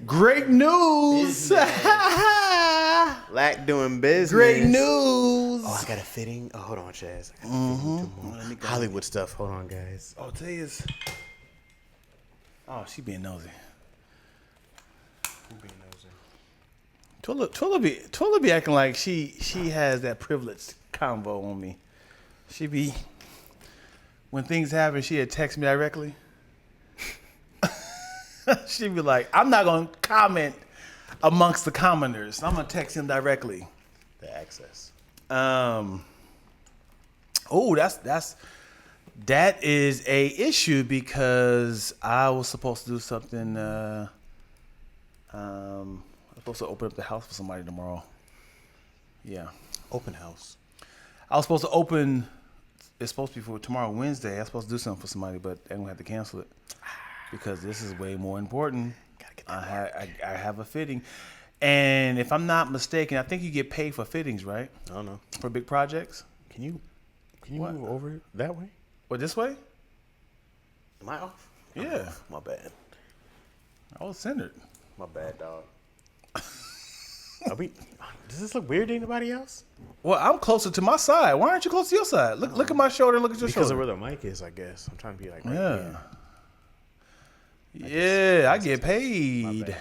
Great news. Lack doing business. Great news. Oh, I got a fitting. Oh, hold on, Chaz. I got a fitting tomorrow. Hollywood stuff. Hold on, guys. Oh, Taya's. Oh, she being nosy. Twilla be acting like she has that privileged convo on me. She be, when things happen, she'd text me directly. She'd be like, I'm not going to comment amongst the commoners. I'm going to text him directly. The access. That is a issue because I was supposed to do something. I'm supposed to open up the house for somebody tomorrow. Yeah. Open house. I was supposed to open. It's supposed to be for tomorrow, Wednesday. I was supposed to do something for somebody, but I'm gonna have to cancel it because this is way more important. Gotta get that I have a fitting, and if I'm not mistaken, I think you get paid for fittings, right? I don't know. For big projects. Can you What? move over that way? What, this way? Am I off? Yeah. My bad. I was centered. My bad, dog. Does this look weird to anybody else? Well, I'm closer to my side. Why aren't you close to your side? Look at my shoulder. Look at your Because shoulder. of where the mic is, I guess. I'm trying to be like right Yeah. here. I get My paid. bad.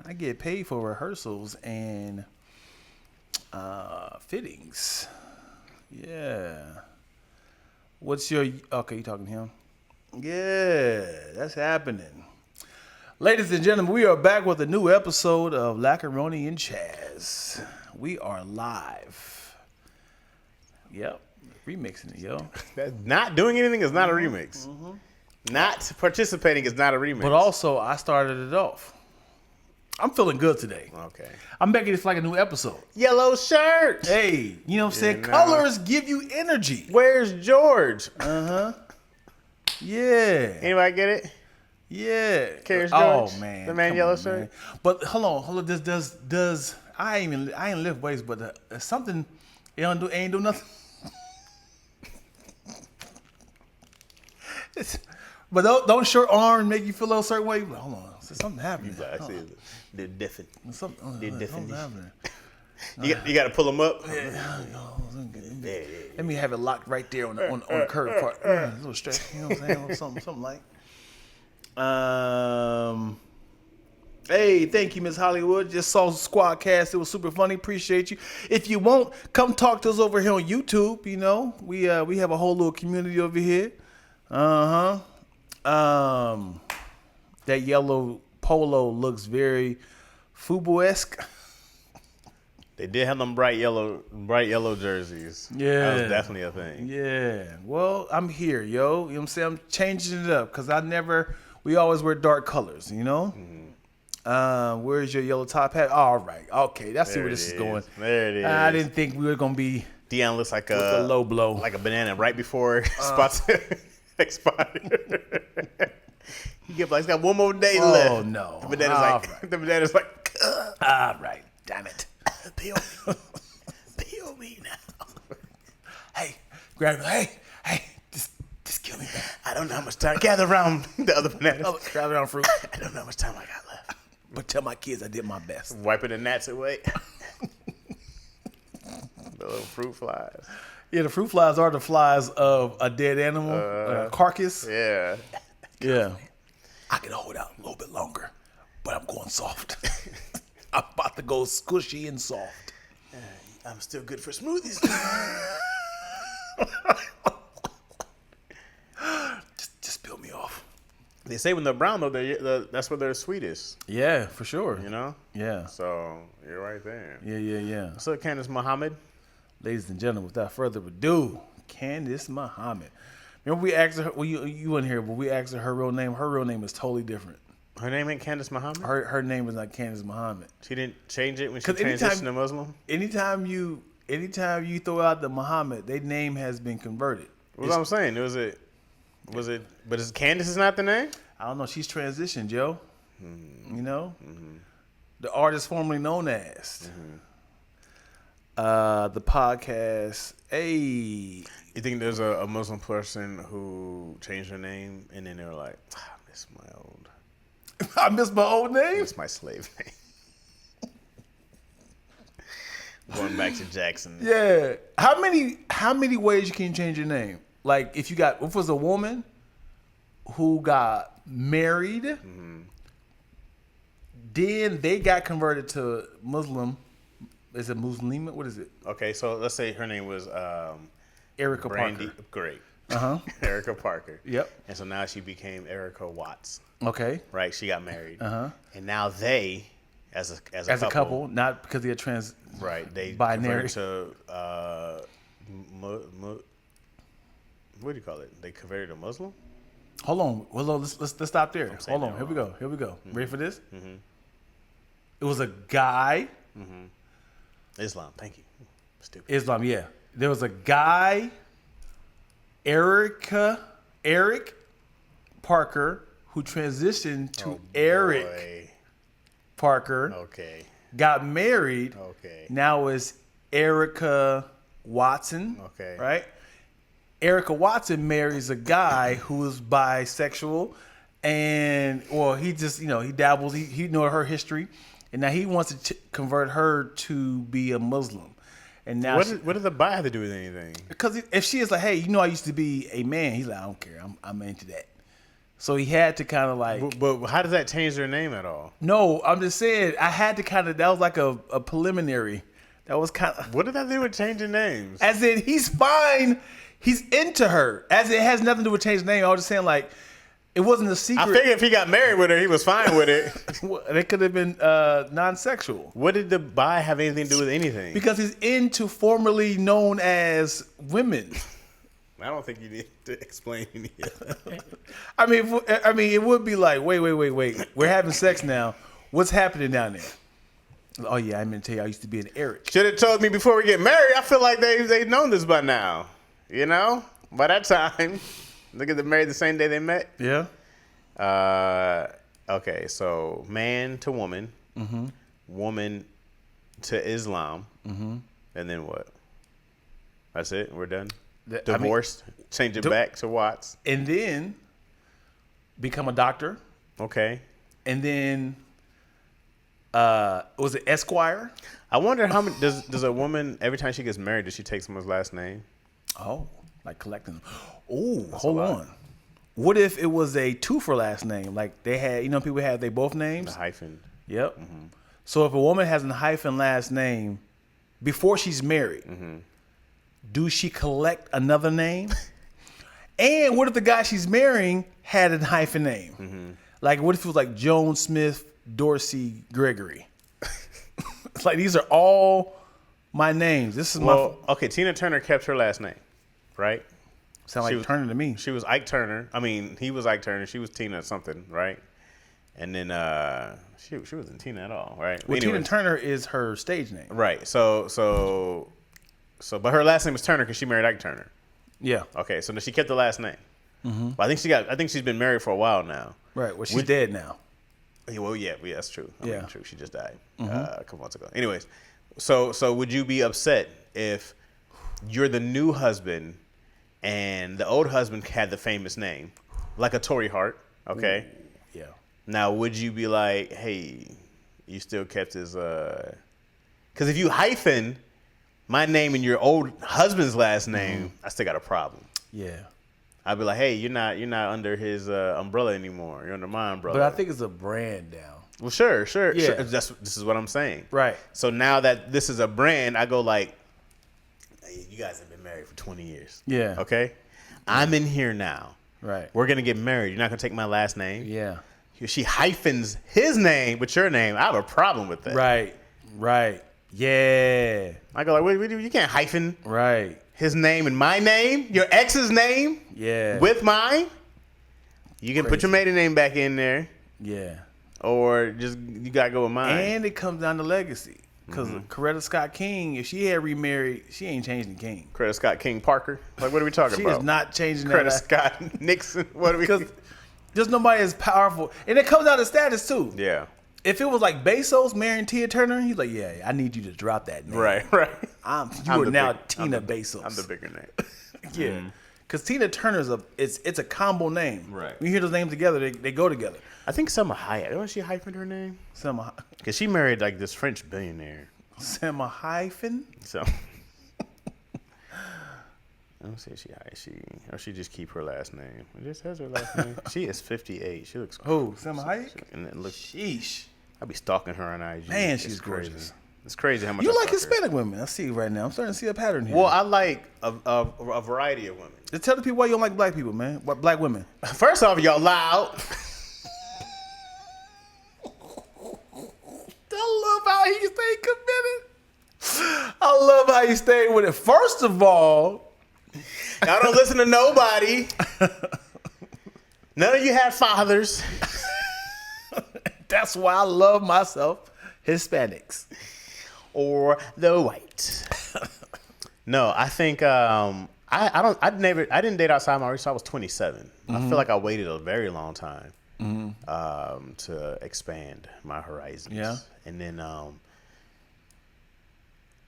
I get paid for rehearsals and fittings. Yeah. What's your... Okay, you talking to him? Yeah, that's happening. Ladies and gentlemen, we are back with a new episode of Lackaroni Chaz. We are live. Yep. Remixing it, yo. Not doing anything is not a remix. Not participating is not a remix. But also, I started it off. I'm feeling good today. Okay. I'm making this like a new episode. Yellow shirt. Hey, you know what I'm saying? no. Colors give you energy. Where's George? Yeah. Anybody get it? Yeah. Cares Oh, George? man. The man Come yellow on, shirt? man. But hold on. Does I ain't lift weights, but something ain't do nothing. But don't short arms make you feel a certain way. Hold on, something happening. I see it. They're different. Something happening. You got to pull them up. Let me have it locked right there on the curve part. A little stretch, you know what I'm saying? Something like. Hey, thank you, Miss Hollywood. Just saw Squadcast. It was super funny. Appreciate you. If you won't, come talk to us over here on YouTube. You know, we have a whole little community over here. That yellow polo looks very Fubu-esque. They did have them bright yellow jerseys. Yeah. That was definitely a thing. Yeah. Well, I'm here, yo. You know what I'm saying? I'm changing it up because we always wear dark colors, you know? Where's your yellow top hat? All right. Okay. Let's see where this is going. There it is. I didn't think we were going to be Dion looks like with a low blow. like a banana right before spots expire. He's got one more day left. Oh, no. The banana's like, All right. Damn it. peel me now. Hey, grab me. Hey, just kill me, man. I don't know how much time. Gather around the other bananas. Grab it on fruit. I don't know how much time I got left. But tell my kids I did my best. Wiping the gnats away. The little fruit flies. Yeah, the fruit flies are the flies of a dead animal, a carcass. Yeah. Yeah. I can hold out a little bit longer, but I'm going soft. I'm about to go squishy and soft. I'm still good for smoothies. Just peel me off. They say when they're brown, though, that's when they're sweetest. Yeah, for sure. You know? Yeah. So, you're right there. Yeah. What's up, Candace Muhammad? Ladies and gentlemen, without further ado, Candace Muhammad. Remember we asked her, well, you weren't here, but we asked her real name. Her real name is totally different. Her name ain't Candace Muhammad? Her name is not Candace Muhammad. She didn't change it when she 'Cause transitioned to Muslim? Anytime you throw out the Muhammad, their name has been converted. What I'm saying, but Candace is not the name? I don't know. She's transitioned, Joe. You know? The artist formerly known as. The podcast. Hey. You think there's a Muslim person who changed her name and then they were like, I miss my old. I missed my old name. It's my slave name. Going back to Jackson. Yeah. How many ways you can change your name? Like if it was a woman who got married, then they got converted to Muslim. Is it Muslim? What is it? Okay, so let's say her name was Erica Brandy. Parker. Great. Uh-huh. Erica Parker. Yep. And so now she became Erica Watts. Okay. Right? She got married. Uh-huh. And now they, as a couple, not because they're trans. Right. They binary. converted to what do you call it? They converted to Muslim? Hold on. Let's stop there. saying Hold on. that Here we go. Ready for this? Mm-hmm. It was a guy. Islam. Thank you. Stupid. Islam, yeah. There was a guy, Eric Parker, who transitioned to Eric Boy. Parker, Okay. got married. Okay. Now is Erica Watson. Okay. Right? Erica Watson marries a guy who is bisexual, and he just he dabbles. He know her history, and now he wants to convert her to be a Muslim. And now What does the bi have to do with anything? because if she is like, hey, I used to be a man, he's like, I don't care, I'm into that. So he had to kind of like. But how does that change their name at all? No, I'm just saying I had to kind of. That was like a preliminary. That was kind of. What did that do with changing names? As in, he's fine. He's into her. As it has nothing to do with changing name. I was just saying, like, it wasn't a secret. I figured if he got married with her, he was fine with it. They could have been non-sexual. What did the bi have anything to do with anything? Because he's into formerly known as women. I don't think you need to explain any of that. I mean, it would be like, wait. We're having sex now. What's happening down there? Oh yeah, I meant to tell you, I used to be an Eric. Should have told me before we get married. I feel like they've known this by now. By that time, look at them married the same day they met. Yeah. Okay, so man to woman, woman to Islam, and then what? That's it. We're done. Divorced. Change it back to Watts. And then become a doctor. Okay. And then was it Esquire? I wonder how many does a woman every time she gets married does she take someone's last name? Oh, like collecting them. Oh, hold on. What if it was a two for last name? Like they had, people have they both names. The hyphen. Yep. So if a woman has a hyphen last name before she's married, do she collect another name? And what if the guy she's marrying had a hyphen name? Like what if it was like Jones, Smith, Dorsey, Gregory? It's like these are all my names. This is okay. Tina Turner kept her last name, right? Sound like Turner to me. She was Ike Turner. I mean, he was Ike Turner. She was Tina something, right? And then she wasn't Tina at all, right? Well, Tina Turner is her stage name, right? So, but her last name is Turner because she married Ike Turner. Yeah. Okay, so she kept the last name. But I think she's been married for a while now. Right. Well, she's dead now. Well, yeah, that's true. I mean, true. She just died a couple months ago. Anyways, so would you be upset if you're the new husband and the old husband had the famous name, like a Tory Hart? Okay. Yeah. Now, would you be like, hey, you still kept his? Because if you hyphen my name and your old husband's last name, I still got a problem. Yeah. I'd be like, hey, you're not under his umbrella anymore. You're under my umbrella. But I think it's a brand now. Well, sure. Yeah. This is what I'm saying. Right. So now that this is a brand, I go like, hey, you guys have been married for 20 years. Yeah. Okay? I'm in here now. Right. We're going to get married. You're not going to take my last name? Yeah. She hyphens his name with your name. I have a problem with that. Right. Yeah. I go like, wait, you can't hyphen his name and my name, your ex's name, with mine. You can put your maiden name back in there. Yeah. Or just you gotta go with mine. And it comes down to legacy. Because Coretta Scott King, if she had remarried, she ain't changing King. Coretta Scott King Parker. Like, what are we talking about? She is not changing Coretta Scott Nixon. What are we? Because there's nobody as powerful, and it comes out of status too. Yeah. If it was like Bezos marrying Tina Turner, he's like, yeah, I need you to drop that name. Right. You are now Tina Bezos. I'm the bigger name. Yeah. Because Tina Turner's it's a combo name. Right. When you hear those names together, they go together. I think Selma Hayek. Don't she hyphen her name? Selma, Because she married like this French billionaire. Selma hyphen. So I don't say she just keep her last name. It just has her last name. She is 58. She looks Who? Selma Hayek. And it looks. Sheesh. I be stalking her on IG. Man, she's It's crazy. gorgeous. It's crazy how much You I like stalk her. Hispanic women? I see right now. I'm starting to see a pattern here. Well, I like a variety of women. Just tell the people why you don't like black people, man. What black women? First off, y'all loud. I love how he stayed committed. I love how he stayed with it. First of all, Y'all don't listen to nobody. None of you have fathers. that's why I love myself Hispanics. Or the white. No, I think I didn't date outside my race until I was 27. I feel like I waited a very long time to expand my horizons. Yeah. And then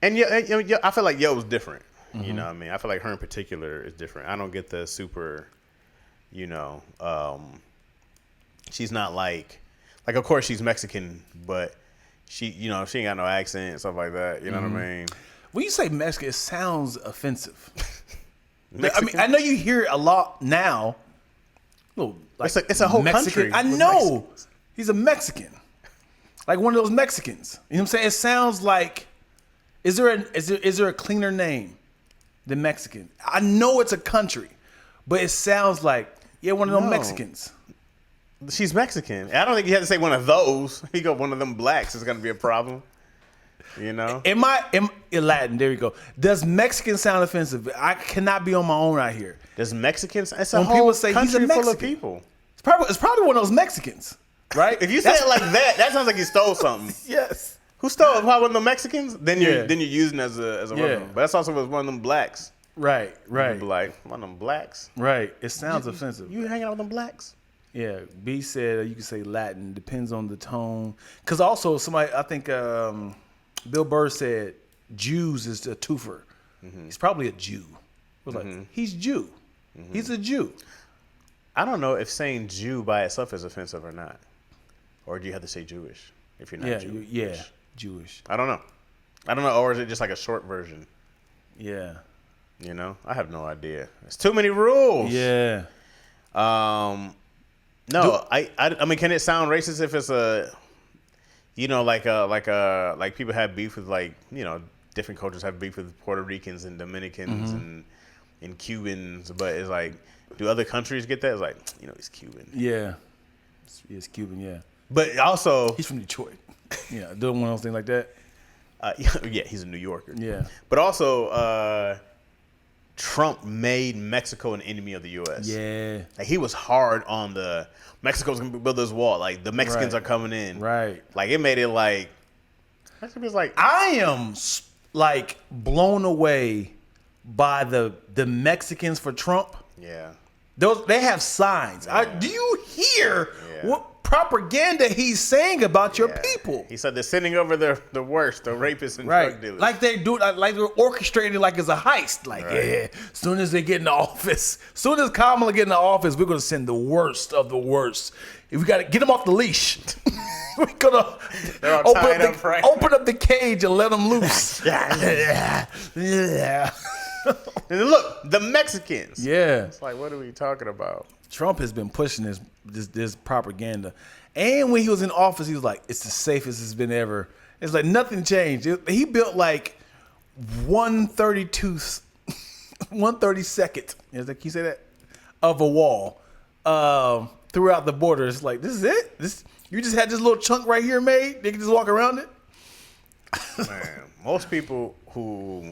yeah, I feel like Yo was different. You know what I mean? I feel like her in particular is different. I don't get the super, she's not like of course she's Mexican, but she ain't got no accent and stuff like that. You know what I mean? When you say Mexican, it sounds offensive. Mexican? I mean, I know you hear it a lot now. Little, like It's a whole Mexican. country I with know. Mexicans. He's a Mexican. Like one of those Mexicans. You know what I'm saying? It sounds like is there a cleaner name than Mexican? I know it's a country, but it sounds like one of them No. Mexicans. She's Mexican. I don't think you have to say one of those. You go one of them blacks is gonna be a problem. Am Latin? There you go. Does Mexican sound offensive? I cannot be on my own out here. There's Mexicans. It's a When whole people say he's a country full of Mexican. people. It's probably one of those Mexicans, right? If you say it like that sounds like you stole something. Yes. Who stole it? Probably one of the Mexicans. Then you're Yeah. using it as a Yeah. weapon. But that's also one of them blacks. Right. You'd be like one of them blacks. Right. It sounds offensive. You hanging out with them blacks? Yeah. B said you can say Latin. Depends on the tone. Because also somebody, I think Bill Burr said Jews is a twofer. He's probably a Jew. I was like, he's Jew. He's a Jew. I don't know if saying Jew by itself is offensive or not. Or do you have to say Jewish if you're not Jewish? Jewish. I don't know. Or is it just like a short version? Yeah. I have no idea. There's too many rules. Yeah. No, I mean, can it sound racist if it's like people have beef with different cultures have beef with Puerto Ricans and Dominicans and Cubans, but it's like, do other countries get that? It's like, he's Cuban. Yeah. He's Cuban, yeah. But also, He's from Detroit. Yeah, doing one of those things like that. yeah, he's a New Yorker. Yeah. But also, Trump made Mexico an enemy of the U.S. Yeah. Like, he was hard on Mexico's going to build this wall. Like, the Mexicans Right. are coming in. Right. Like, it made it like, Mexico's like, I am like blown away by the Mexicans for Trump. yeah. They have signs. Do you hear Yeah. what propaganda he's saying about your Yeah. people? He said they're sending over the worst, the rapists and Right, drug dealers. like they do, like they're orchestrating like it's a heist. Like, Right. as soon as they get in the office, as soon as Kamala get in the office, we're gonna send the worst of the worst. If we gotta get them off the leash, we're gonna They're all tied up, right? open up the cage and let them loose. Yeah. Yeah. And then look, the Mexicans. Yeah. It's like, what are we talking about? Trump has been pushing this propaganda, and when he was in office, he was like, "It's the safest it's been ever." It's like nothing changed. He built like 1/32nd. Is that, can you say that? Of a wall throughout the border. It's like, this is it. You just had this little chunk right here made. They can just walk around it. Man, most people who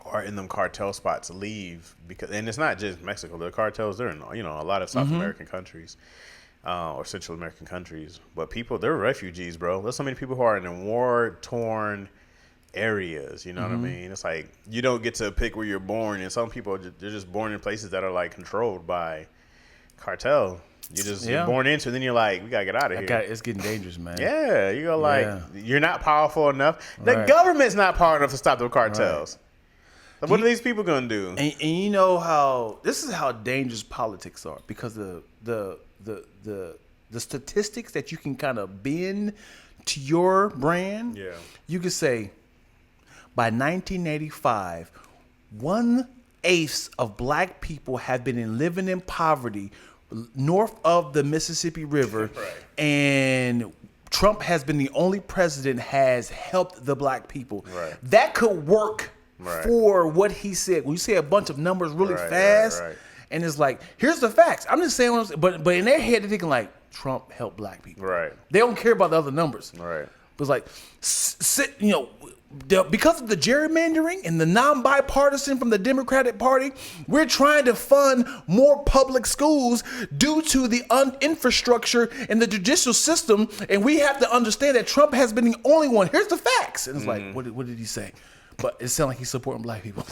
are in them cartel spots leave because, and it's not just Mexico. The cartels, they're in a lot of South American countries or Central American countries. But they're refugees, bro. There's so many people who are in war-torn areas. You know what I mean? It's like you don't get to pick where you're born, and some people they're just born in places that are like controlled by cartel. You're born into, then you're like, we gotta get out of here. It's getting dangerous, man. Yeah, you go like, Yeah. you're not powerful enough. The Right. government's not powerful enough to stop the cartels. What are these people gonna do? And you know how this is how dangerous politics are, because the statistics that you can kind of bend to your brand. Yeah. You could say by 1985, 1/8 of black people have been living in poverty north of the Mississippi River, Right. and Trump has been the only president has helped the black people. Right. That could work Right. for what he said. When you say a bunch of numbers really Right, fast, right. and it's like, here's the facts. I'm just saying, what I'm saying, but in their head they're thinking like, Trump helped black people. Right. They don't care about the other numbers. Right. But it's like, because of the gerrymandering and the non-bipartisan from the Democratic Party, we're trying to fund more public schools due to the infrastructure and the judicial system, and we have to understand that Trump has been the only one. Here's the facts. And it's like, what did he say? But it sounds like he's supporting black people.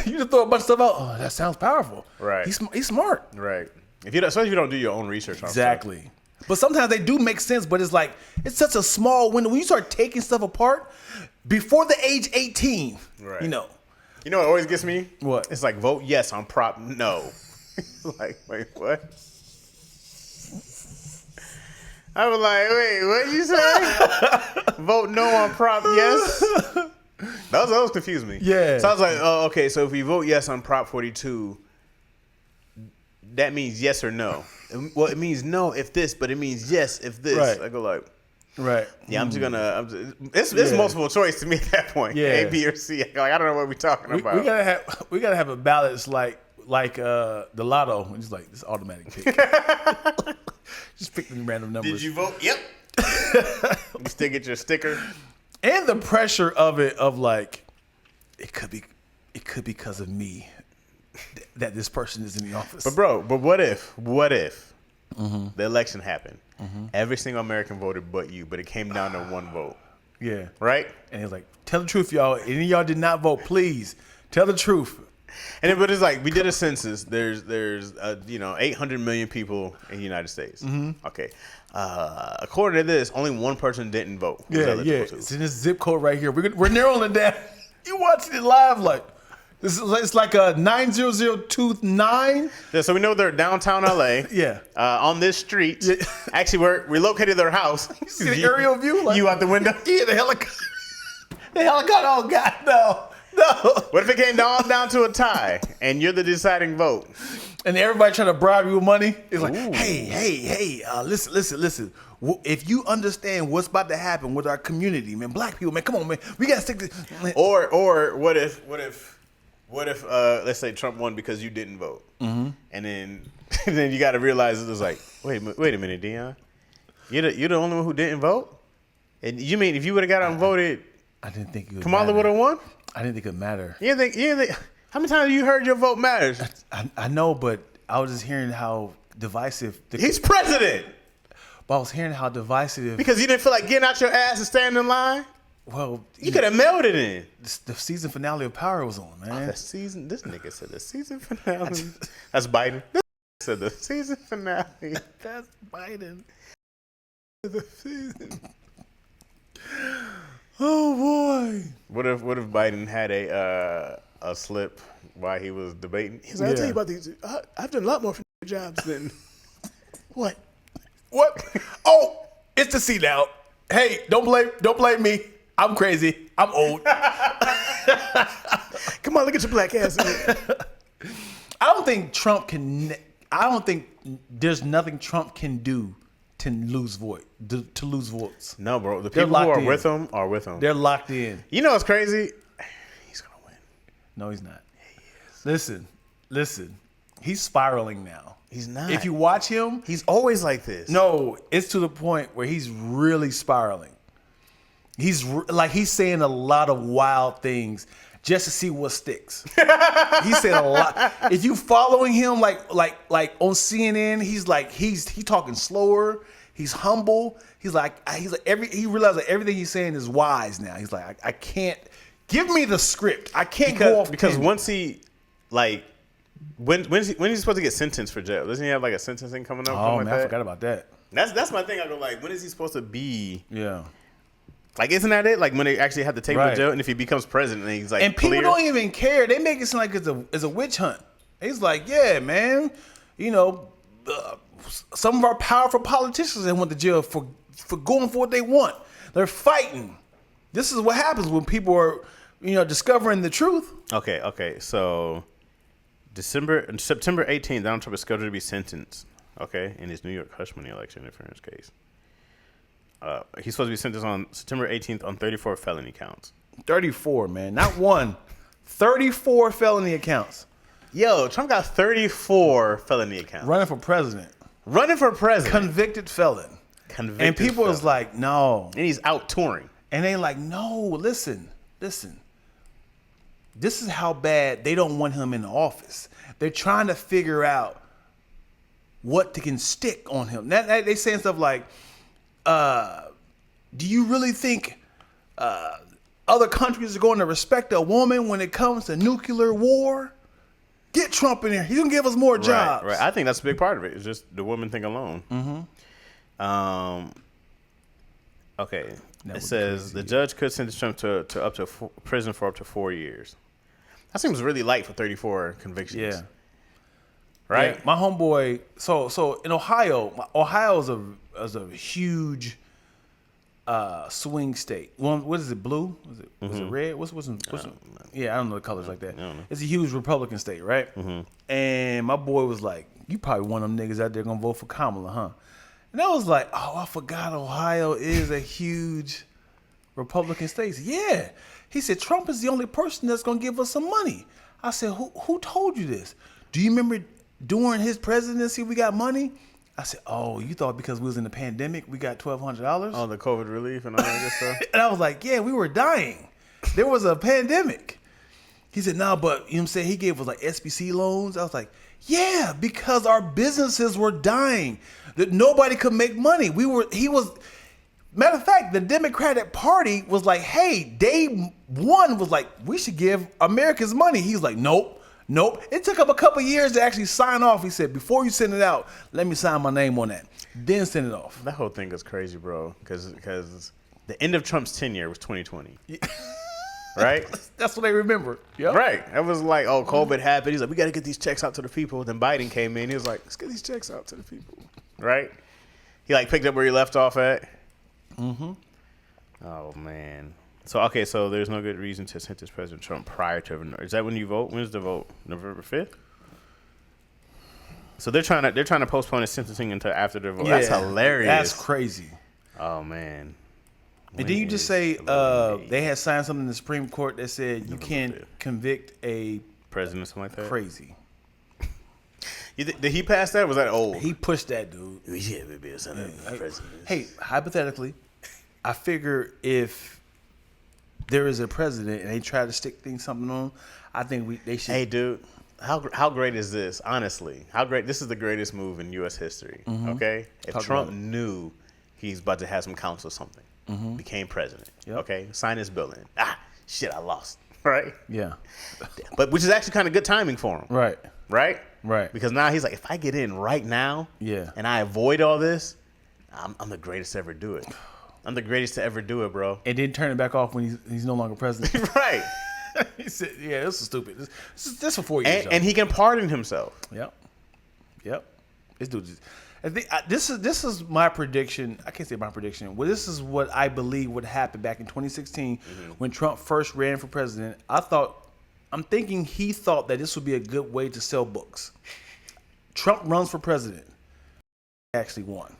You just throw a bunch of stuff out. Oh, that sounds powerful. Right. He's smart. Right. Especially if you don't do your own research on Exactly. stuff. But sometimes they do make sense, but it's like, it's such a small window. When you start taking stuff apart before the age 18, Right. you know. You know what always gets me? What? It's like, vote yes on prop no. Like, wait, what? I was like, wait, what you say? Vote no on prop yes? That was confused me. Yeah. So I was like, oh, okay, so if we vote yes on Prop 42, that means yes or no. Well, it means no if this, but it means yes if this. Right. I go like, Right. yeah, I'm just gonna. It's multiple choice to me at that point. Yeah. A, B, or C. Like, I don't know what we're talking about. We gotta have a balance like the lotto. It's like this automatic pick. Just pick the random numbers. Did you vote? Yep. You still get your sticker. And the pressure of it, of like, it could be because of me that this person is in the office. But what if the election happened? Every single American voted but you, but it came down to one vote. Yeah. Right? And it's like, tell the truth, y'all. Any of y'all did not vote, please tell the truth. But it's like, we did a census. There's 800 million people in the United States. Okay. According to this, only one person didn't vote. Yeah. It's in this zip code right here. We're narrowing it down. You watching it live like it's like a 90029. Yeah, so we know they're downtown LA. Yeah. On this street. Yeah. Actually, we located their house. You see the aerial view? Like, you out the window? Yeah, the helicopter. Oh God, no. What if it came down to a tie and you're the deciding vote? And everybody trying to bribe you with money? It's like, hey, listen. If you understand what's about to happen with our community, man, black people, man, come on, man, we gotta stick to. Or what if let's say Trump won because you didn't vote, and then you got to realize it was like, wait a minute, Dion, you're the only one who didn't vote, and you mean if you would have got out and voted, I didn't think it would Kamala would have won. I didn't think it would matter. You didn't think? How many times have you heard your vote matters? I know, but I was just hearing how divisive. He's president. But I was hearing how divisive. Because you didn't feel like getting out your ass and standing in line? Well, you could have mailed it in. The season finale of Power was on, man. This nigga said the season finale. That's Biden. This said the season finale. That's Biden. The season. Oh boy. What if Biden had a slip while he was debating? He's like, I'll tell you about these. I've done a lot more for jobs than what? Oh, it's the seat out. Hey, don't blame me. I'm crazy. I'm old. Come on, look at your black ass. I don't think there's nothing Trump can do to lose votes. No, bro. The people who are with him are with him. They're locked in. You know what's crazy? He's gonna win. No, he's not. He is. Listen. He's spiraling now. He's not. If you watch him, he's always like this. No, it's to the point where he's really spiraling. He's saying a lot of wild things just to see what sticks. He's saying a lot. If you following him like on CNN, he's talking slower. He's humble. He realizes that everything he's saying is wise now. He's like, I can't give me the script. I can't go off because once he When is he supposed to get sentenced for jail? Doesn't he have like a sentencing coming up? Oh man, I forgot about that. That's my thing. I go like, when is he supposed to be? Yeah. Like, isn't that it? Like when they actually have to take him Right. to jail, and if he becomes president, and he's like, And people clear. don't even care. They make it seem like it's a witch hunt. He's like, yeah, man, you know, some of our powerful politicians have went to jail for going for what they want. They're fighting. This is what happens when people are, discovering the truth. Okay. So, September 18th, Donald Trump is scheduled to be sentenced. Okay, in his New York hush money election interference case. He's supposed to be sentenced on September 18th on 34 felony counts. 34, man, not one. 34 felony accounts. Yo, Trump got 34 felony accounts. Running for president. Convicted felon. And people felon. is like, no. And he's out touring. And they like, no, listen. This is how bad they don't want him in the office. They're trying to figure out what can stick on him. They saying stuff like, do you really think other countries are going to respect a woman when it comes to nuclear war? Get Trump in here. He's going to give us more jobs. Right. I think that's a big part of it. It's just the woman thing alone. Mm-hmm. Okay. It says the judge could sentence Trump to up to prison for up to 4 years. That seems really light for 34 convictions. Yeah. Right? Yeah, my homeboy. So in Ohio is a huge swing state. What is it? Blue? Was it red? What's yeah, I don't know the colors like that. It's a huge Republican state, right? Mm-hmm. And my boy was like, "You probably one of them niggas out there gonna vote for Kamala, huh?" And I was like, "Oh, I forgot Ohio is a huge Republican state." Yeah. He said Trump is the only person that's gonna give us some money. I said, "Who told you this? Do you remember during his presidency we got money?" I said, "Oh, you thought because we was in the pandemic we got $1,200?" Oh, the COVID relief and all that good stuff. And I was like, "Yeah, we were dying. There was a pandemic." He said, "No, but you know what I'm saying? He gave us like SBC loans." I was like, "Yeah, because our businesses were dying. That nobody could make money. Matter of fact, the Democratic Party was like, hey, day one was like, we should give Americans money." He's like, nope. It took him a couple years to actually sign off. He said, before you send it out, let me sign my name on that. Then send it off. That whole thing is crazy, bro. Because the end of Trump's tenure was 2020. Right? That's what they remember. Yep. Right. It was like, oh, COVID happened. He's like, we got to get these checks out to the people. Then Biden came in. He was like, let's get these checks out to the people. Right? He like picked up where he left off at. Mm-hmm. Oh, man. So there's no good reason to sentence President Trump prior to. Is that when you vote? When's the vote? November 5th? So they're trying to postpone his sentencing until after the vote. Yeah, that's hilarious. That's crazy. Oh, man. And then you just say they had signed something in the Supreme Court that said you can't convict a president, something like that. Crazy. Did he pass that? Or was that old? He pushed that, dude. Yeah, maybe it's president. Hey, hypothetically, I figure if there is a president and they try to stick something on, I think they should. Hey, dude, how great is this? Honestly, how great! This is the greatest move in U.S. history. Mm-hmm. Okay, if Trump knew he's about to have some counsel or something, became president. Yep. Okay, sign his bill in. Shit, I lost. Right. Yeah. But which is actually kind of good timing for him. Right. Right. Right. Because now he's like, if I get in right now, and I avoid all this, I'm the greatest to ever do it. I'm the greatest to ever do it, bro. And then turn it back off when he's no longer president. Right. He said, "Yeah, this is stupid. This is for 4 years." And he can pardon himself. Yep. This dude. This is my prediction. I can't say my prediction. Well, this is what I believe would happen back in 2016 when Trump first ran for president. I'm thinking he thought that this would be a good way to sell books. Trump runs for president. He actually won.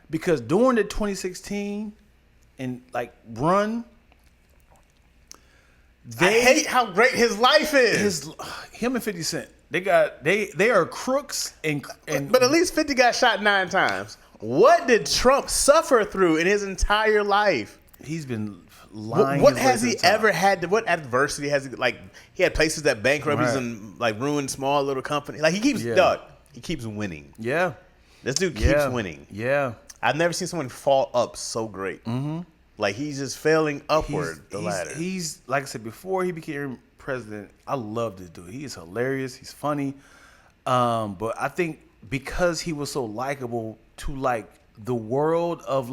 Because during the 2016 and run, I hate how great his life is. Him and 50 Cent, they are crooks and but at least 50 got shot 9 times. What did Trump suffer through in his entire life? He's been lying. What has he ever had? What adversity has he he had places that bankrupt and ruined small little companies. He keeps he keeps winning. Yeah. This dude keeps winning. Yeah. I've never seen someone fall up so great. Mm-hmm. He's just failing upward the ladder. He's like I said before he became president. I love this dude. He is hilarious. He's funny. But I think because he was so likable to the world of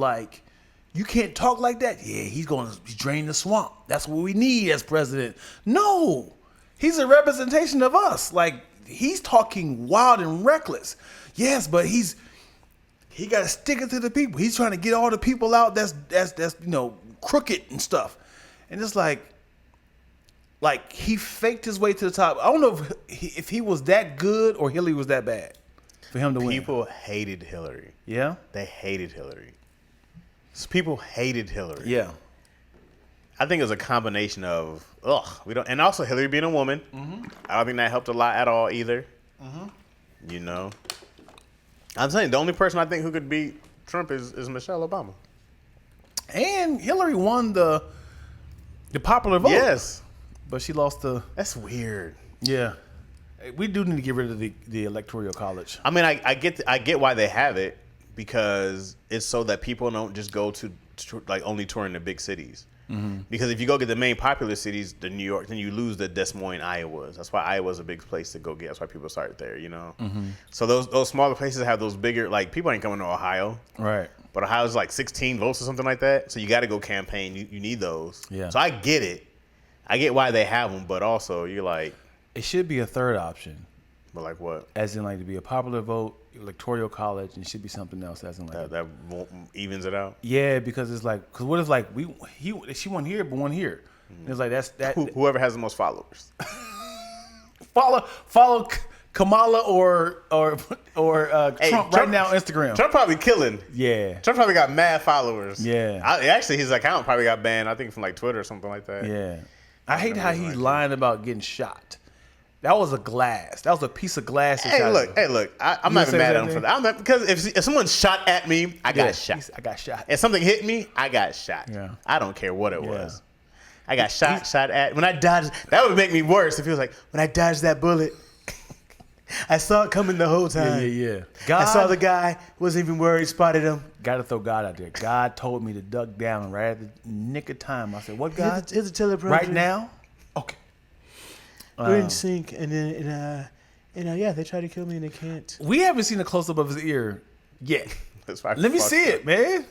You can't talk like that. Yeah, he's going to drain the swamp. That's what we need as president. No, he's a representation of us. Like, he's talking wild and reckless. Yes, but he got to stick it to the people. He's trying to get all the people out that's crooked and stuff. And it's like he faked his way to the top. I don't know if he was that good or Hillary was that bad for him to win. People hated Hillary. Yeah? They hated Hillary. People hated Hillary. Yeah. I think it was a combination of and also Hillary being a woman. Mm-hmm. I don't think that helped a lot at all either. Mm-hmm. You know, I'm saying the only person I think who could beat Trump is Michelle Obama. And Hillary won the popular vote. Yes, but she lost the. That's weird. Yeah, we do need to get rid of the electoral college. I mean, I get why they have it, because it's so that people don't just go to like only touring the big cities. Mm-hmm. Because if you go get the main popular cities, the New York, then you lose the Des Moines, Iowas. That's why Iowa's a big place to go get. That's why people start there, you know. Mm-hmm. So those smaller places have those bigger, like, people ain't coming to Ohio, right? But Ohio's like 16 votes or something like that. So you got to go campaign. You need those. Yeah. So I get it. I get why they have them, but also you're like, it should be a third option. But like what? As in, like, to be a popular vote, electoral college, and it should be something else. As in, like that evens it out. Yeah, because it's like, because what if like she won here but won here? Mm-hmm. It's like that whoever has the most followers. follow Kamala or hey, Trump right now on Instagram. Trump probably killing. Yeah. Trump probably got mad followers. Yeah. Actually, his account probably got banned, I think, from like Twitter or something like that. Yeah. I hate how he's lying about getting shot. That was a glass. That was a piece of glass. Hey, look. I'm not even mad at him for that. Because if someone shot at me, I got shot. I got shot. If something hit me, I got shot. Yeah. I don't care what it was. I got shot at. When I dodged, that would make me worse. If he was like, when I dodged that bullet, I saw it coming the whole time. Yeah. I saw the guy, wasn't even worried, spotted him. Got to throw God out there. God told me to duck down right at the nick of time. I said, what, God? Here's a teleprompter. Right now? Okay. We're in sync, and then they try to kill me and they can't. We haven't seen a close up of his ear yet. Let me see it, man.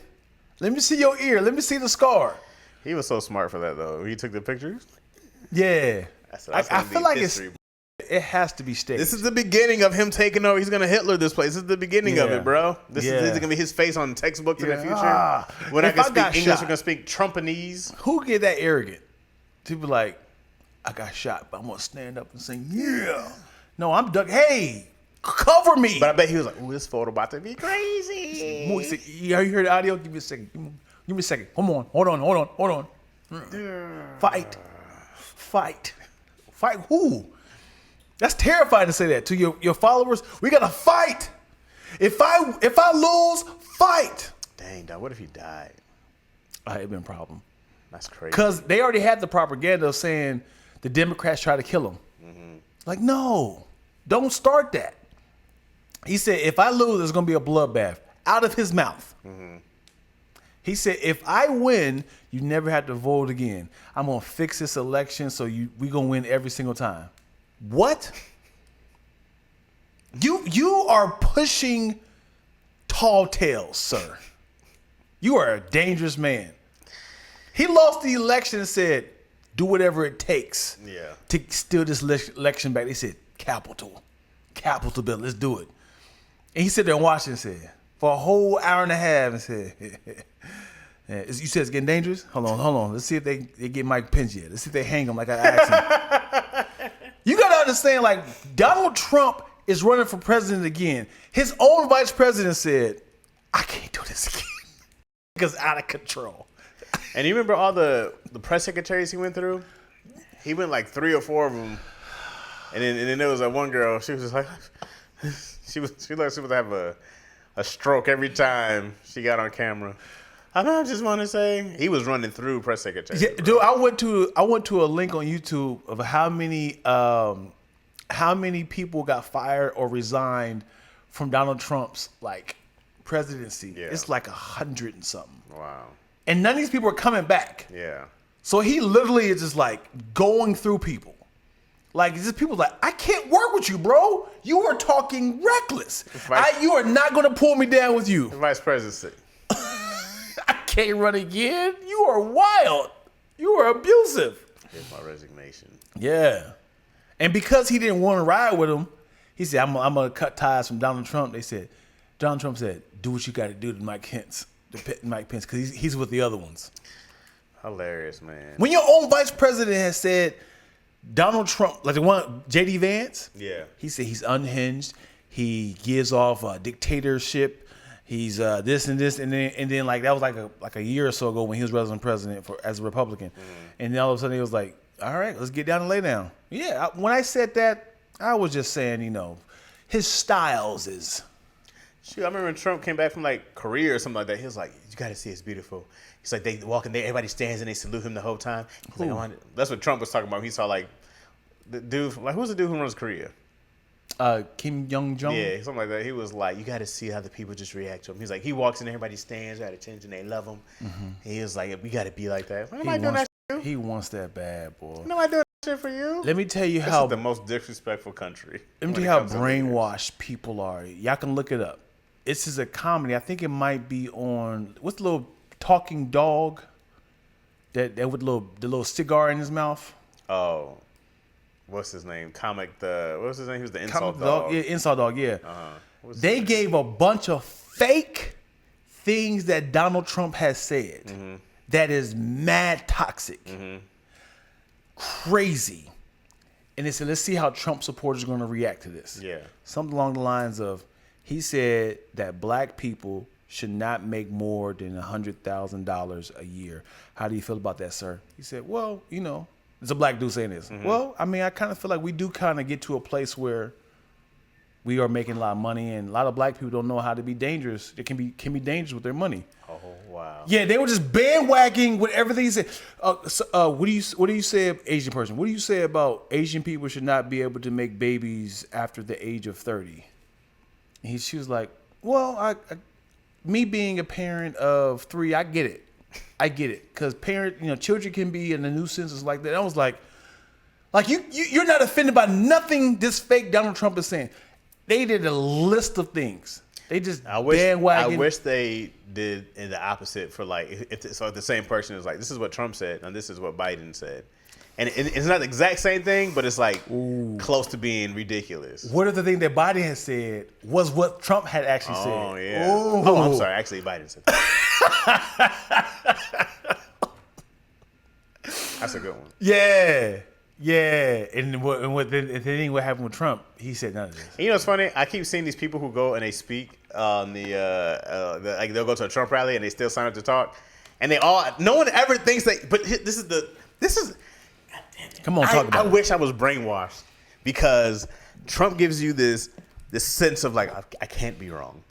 Let me see your ear. Let me see the scar. He was so smart for that, though. He took the pictures. Yeah, I feel like it has to be staged. This is the beginning of him taking over. He's gonna Hitler this place. This is the beginning of it, bro. This is gonna be his face on textbooks in the future. When I can speak English, we're gonna speak Trumpanese. Who get that arrogant? People like, I got shot, but I'm gonna stand up and sing, yeah. No, I'm duck. Hey, cover me. But I bet he was like, "Ooh, this photo about to be crazy." You heard the audio? Give me a second. Give me a second. Come on. Hold on. Fight. Who? That's terrifying to say that to your followers. We gotta fight. If I lose, fight. Dang, dog. What if he died? It'd been a problem. That's crazy. Because they already had the propaganda of saying the Democrats try to kill him. Mm-hmm. Like, no, don't start that. He said, if I lose, there's going to be a bloodbath out of his mouth. Mm-hmm. He said, if I win, you never have to vote again. I'm going to fix this election so we going to win every single time. What? You are pushing tall tales, sir. You are a dangerous man. He lost the election and said, do whatever it takes to steal this election back. They said, capital bill, let's do it. And he sat there and watched it and said, for a whole hour and a half, and said, you said it's getting dangerous? Hold on. Let's see if they get Mike Pence yet. Let's see if they hang him like I asked him. You got to understand, like, Donald Trump is running for president again. His own vice president said, I can't do this again. Because out of control. And you remember all the press secretaries he went through? He went like 3 or 4 of them. And then there was that one girl, she was just like, she was supposed to have a stroke every time she got on camera. I just want to say, he was running through press secretaries. Yeah, dude, I went to a link on YouTube of how many people got fired or resigned from Donald Trump's like presidency. Yeah. It's like 100 and something. Wow. And none of these people are coming back. Yeah. So he literally is just like going through people. Like, just people like, I can't work with you, bro. You are talking reckless. You are not going to pull me down with you. The vice presidency. I can't run again. You are wild. You are abusive. Here's my resignation. Yeah. And because he didn't want to ride with him, he said, I'm going to cut ties from Donald Trump. Donald Trump said, do what you got to do to Mike Pence, because he's with the other ones. Hilarious, man. When your own vice president has said Donald Trump, like the one, J.D. Vance, he said he's unhinged. He gives off a dictatorship. He's this and this, and then like that was like a year or so ago when he was running president as a Republican, and then all of a sudden he was like, all right, let's get down and lay down. Yeah, when I said that, I was just saying, his styles is. Shoot, I remember when Trump came back from like Korea or something like that. He was like, "You got to see it's beautiful." He's like, they walk in there, everybody stands and they salute him the whole time. He's like, that's what Trump was talking about. He saw like the dude, like who's the dude who runs Korea? Kim Jong-un? Yeah, something like that. He was like, you got to see how the people just react to him. He's like, he walks in, everybody stands, got attention, they love him. He was like, we got to be like that. Am I doing that for you? He wants that bad, boy. No, I doing that shit for you. Let me tell you this how is the most disrespectful country. Let me tell you how brainwashed people are. Y'all can look it up. This is a comedy. I think it might be on what's the little talking dog that with the little cigar in his mouth. Oh. What's his name? What's his name? He was the insult dog. Yeah, insult dog, yeah. They gave a bunch of fake things that Donald Trump has said that is mad toxic. Crazy. And they said, let's see how Trump supporters are going to react to this. Yeah. Something along the lines of, he said that black people should not make more than $100,000 a year. How do you feel about that, sir? He said, well, it's a black dude saying this. Well, I mean, I kind of feel like we do kind of get to a place where we are making a lot of money, and a lot of black people don't know how to be dangerous. They can be dangerous with their money. Oh, wow. Yeah, they were just bandwagging with everything he said. What do you say, Asian person? What do you say about Asian people should not be able to make babies after the age of 30? And she was like, well, me being a parent of 3, I get it. Because children can be in a nuisance like that. I was like you're not offended by nothing this fake Donald Trump is saying. They did a list of things. They just bandwagon. I wish they did in the opposite for like, if the same person is like, this is what Trump said and this is what Biden said. And it's not the exact same thing, but it's like close to being ridiculous. What if the thing that Biden had said was what Trump had actually said? Oh, yeah. Oh, I'm sorry. Actually, Biden said that. That's a good one. Yeah. Yeah. And the thing what happened with Trump, he said none of this. And what's funny? I keep seeing these people who go and they speak on like they'll go to a Trump rally and they still sign up to talk. And no one ever thinks that, but this is. Come on, talk about it. I wish I was brainwashed because Trump gives you this sense of like, I can't be wrong.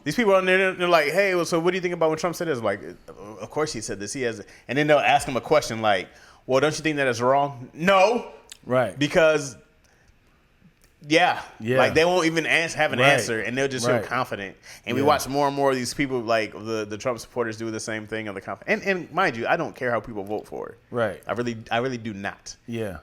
These people on there, they're like, hey, well, so what do you think about when Trump said this? Like, of course he said this. He has, and then they'll ask him a question like, well, don't you think that is wrong? No. Right. Because, yeah. Like they won't even have an answer, and they'll just feel confident. And we watch more and more of these people, like the Trump supporters, do the same thing on the confidence. And mind you, I don't care how people vote for it. Right. I really do not.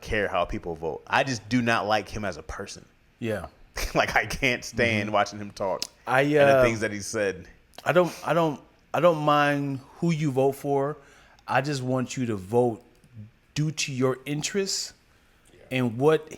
Care how people vote. I just do not like him as a person. Yeah. Like I can't stand watching him talk. And the things that he said. I don't mind who you vote for. I just want you to vote due to your interests and what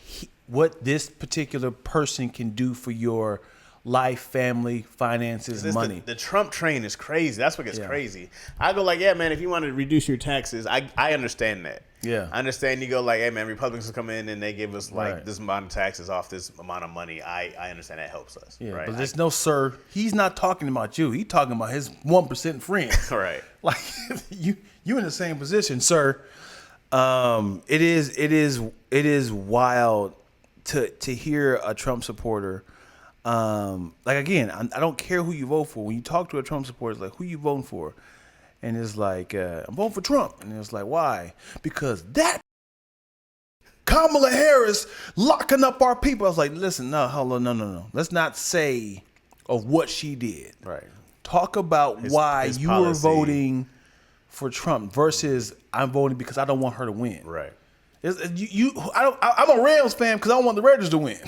this particular person can do for your life, family, finances, money. The Trump train is crazy. That's what gets crazy. I go like, yeah, man, if you want to reduce your taxes, I understand that. Yeah. I understand you go like, hey, man, Republicans will come in and they give us like this amount of taxes off this amount of money. I understand that helps us. Yeah, right? But there's no, sir, he's not talking about you. He's talking about his 1% friends. Right. Like, you in the same position, sir. It is wild to hear a Trump supporter. Like again, I don't care who you vote for. When you talk to a Trump supporter, it's like, who you voting for? And it's like, I'm voting for Trump. And it's like, why? Because that Kamala Harris locking up our people. I was like, listen, no. Let's not say of what she did. Right. Talk about why you were voting for Trump versus I'm voting because I don't want her to win. Right. I'm a Rams fan because I don't want the Raiders to win.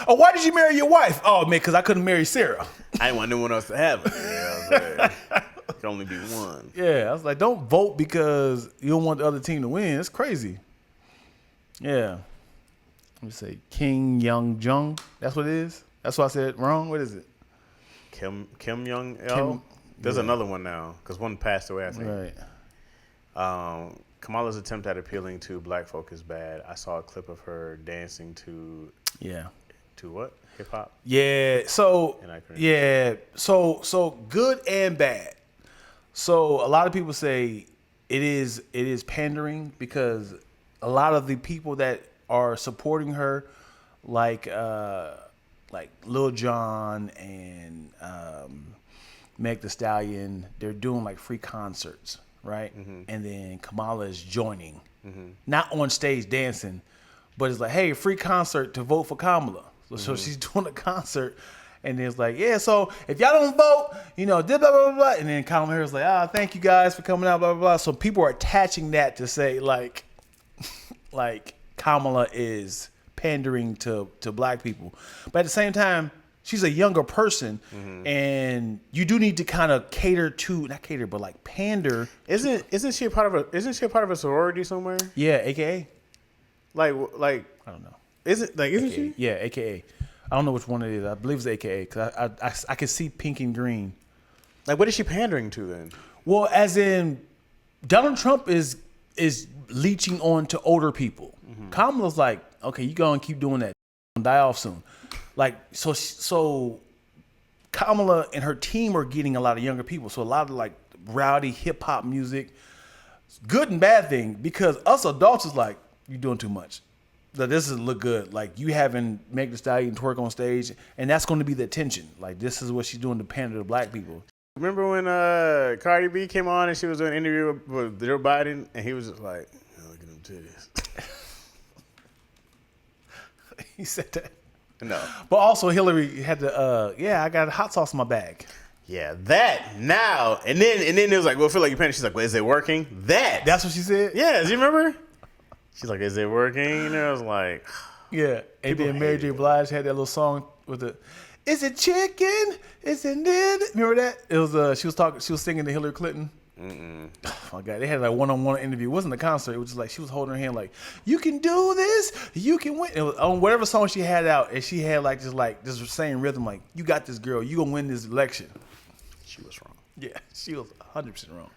Oh, why did you marry your wife? Oh, man, because I couldn't marry Sarah. I didn't want anyone else to have her. You know what I'm saying? only be one. Yeah, I was like, don't vote because you don't want the other team to win. It's crazy. Yeah. Let me say King Young Jung. That's what it is. That's what I said wrong. What is it? Kim Young Il. There's another one now because one passed away, I think. Right. Kamala's attempt at appealing to black folk is bad. I saw a clip of her dancing to what? Hip hop? Yeah. So So good and bad. So a lot of people say it is pandering because a lot of the people that are supporting her, like Lil Jon and Meg Thee Stallion, they're doing like free concerts, right? Mm-hmm. And then Kamala is joining, not on stage dancing, but it's like, hey, free concert to vote for Kamala. So she's doing a concert, and it's like, yeah, so if y'all don't vote, blah, blah, blah, blah. And then Kamala Harris is like, thank you guys for coming out, blah, blah, blah. So people are attaching that to say, like Kamala is pandering to black people. But at the same time, she's a younger person, and you do need to kind of not cater, but like pander. Isn't she a part of a sorority somewhere? Yeah, AKA. Like I don't know. Isn't she? Yeah, AKA. I don't know which one it is. I believe it's AKA because I can see pink and green. Like, what is she pandering to then? Well, as in Donald Trump is leeching on to older people. Kamala's like, okay, you go and keep doing that. Die off soon. Like, so Kamala and her team are getting a lot of younger people. So a lot of like rowdy hip hop music, good and bad thing, because us adults is like, you're doing too much. This doesn't look good. Like, you having Meg Thee Stallion twerk on stage, and that's going to be the attention. Like, this is what she's doing to pander to black people. Remember when Cardi B came on and she was doing an interview with Joe Biden, and he was just like, look at them titties. He said that. No. But also Hillary had to, I got hot sauce in my bag. Yeah, that now. And then it was like, well, I feel like you're pandering. She's like, well, is it working? That's what she said? Yeah, do you remember? She's like, is it working? And I was like, yeah. And then Mary J. Blige had that little song with the, is it chicken? Isn't it? Remember that? It was she was singing to Hillary Clinton. Oh my God, they had like one-on-one interview. It wasn't a concert. It was just like she was holding her hand like, you can do this, you can win. It was on whatever song she had out, and she had like this same rhythm, like, you got this, girl, you gonna win this election. She was wrong. Yeah, she was 100% wrong.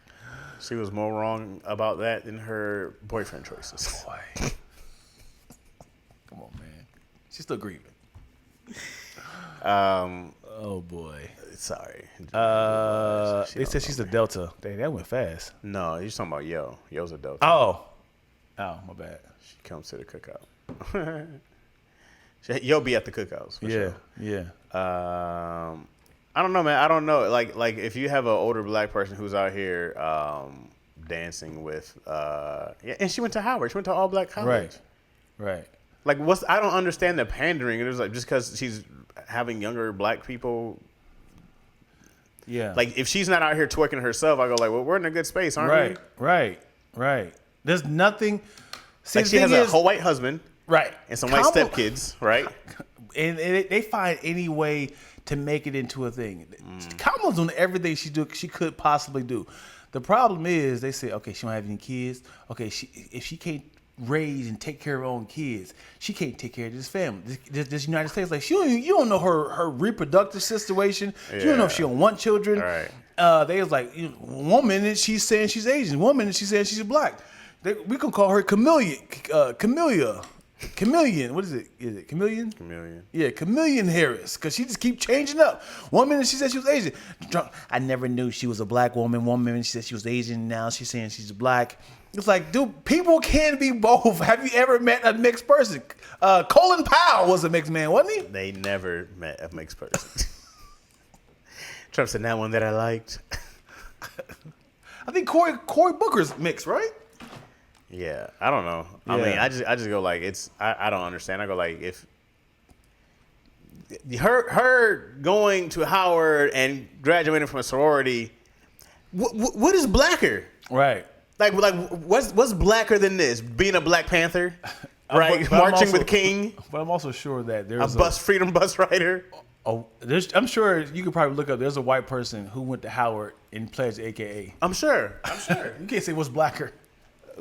She was more wrong about that than her boyfriend choices. Boy. Come on, man. She's still grieving. Oh boy. Sorry. They said she's a Delta. Dang, that went fast. No, you're talking about Yo. Yo's a Delta. Oh, my bad. She comes to the cookout. Yo be at the cookouts. For sure. Yeah. I don't know, man. I don't know. Like if you have an older black person who's out here dancing with, and she went to Howard. She went to all black college. Right. Like, I don't understand the pandering. It was like, just because she's having younger black people. Yeah. Like, if she's not out here twerking herself, I go like, well, we're in a good space, aren't we? Right. There's nothing. See, like, she has a whole white husband. Right. And some white stepkids, right? And they find any way to make it into a thing. Kamala's doing everything she could possibly do. The problem is, they say, okay, she don't have any kids. Okay, if she can't raise and take care of her own kids, she can't take care of this family. This United States, like, you don't know her reproductive situation. You don't know if she don't want children. Right. They was like, one minute she's saying she's Asian, one minute she's saying she's black. We can call her Chameleon. What is it? Is it Chameleon? Chameleon. Yeah, Chameleon Harris, because she just keep changing up. One minute she said she was Asian. I never knew she was a black woman. One minute she said she was Asian. Now she's saying she's black. It's like, dude, people can be both. Have you ever met a mixed person? Colin Powell was a mixed man, wasn't he? They never met a mixed person. Trump said, that one that I liked. I think Cory Booker's mixed, right? Yeah, I don't know. I mean, I just go like, I don't understand. I go like, if her going to Howard and graduating from a sorority, what is blacker? Right. Like what's blacker than this? Being a Black Panther, right? But marching with King. But I'm also sure that there's freedom bus rider. I'm sure you could probably look up. There's a white person who went to Howard and pledged AKA. I'm sure. You can't say what's blacker.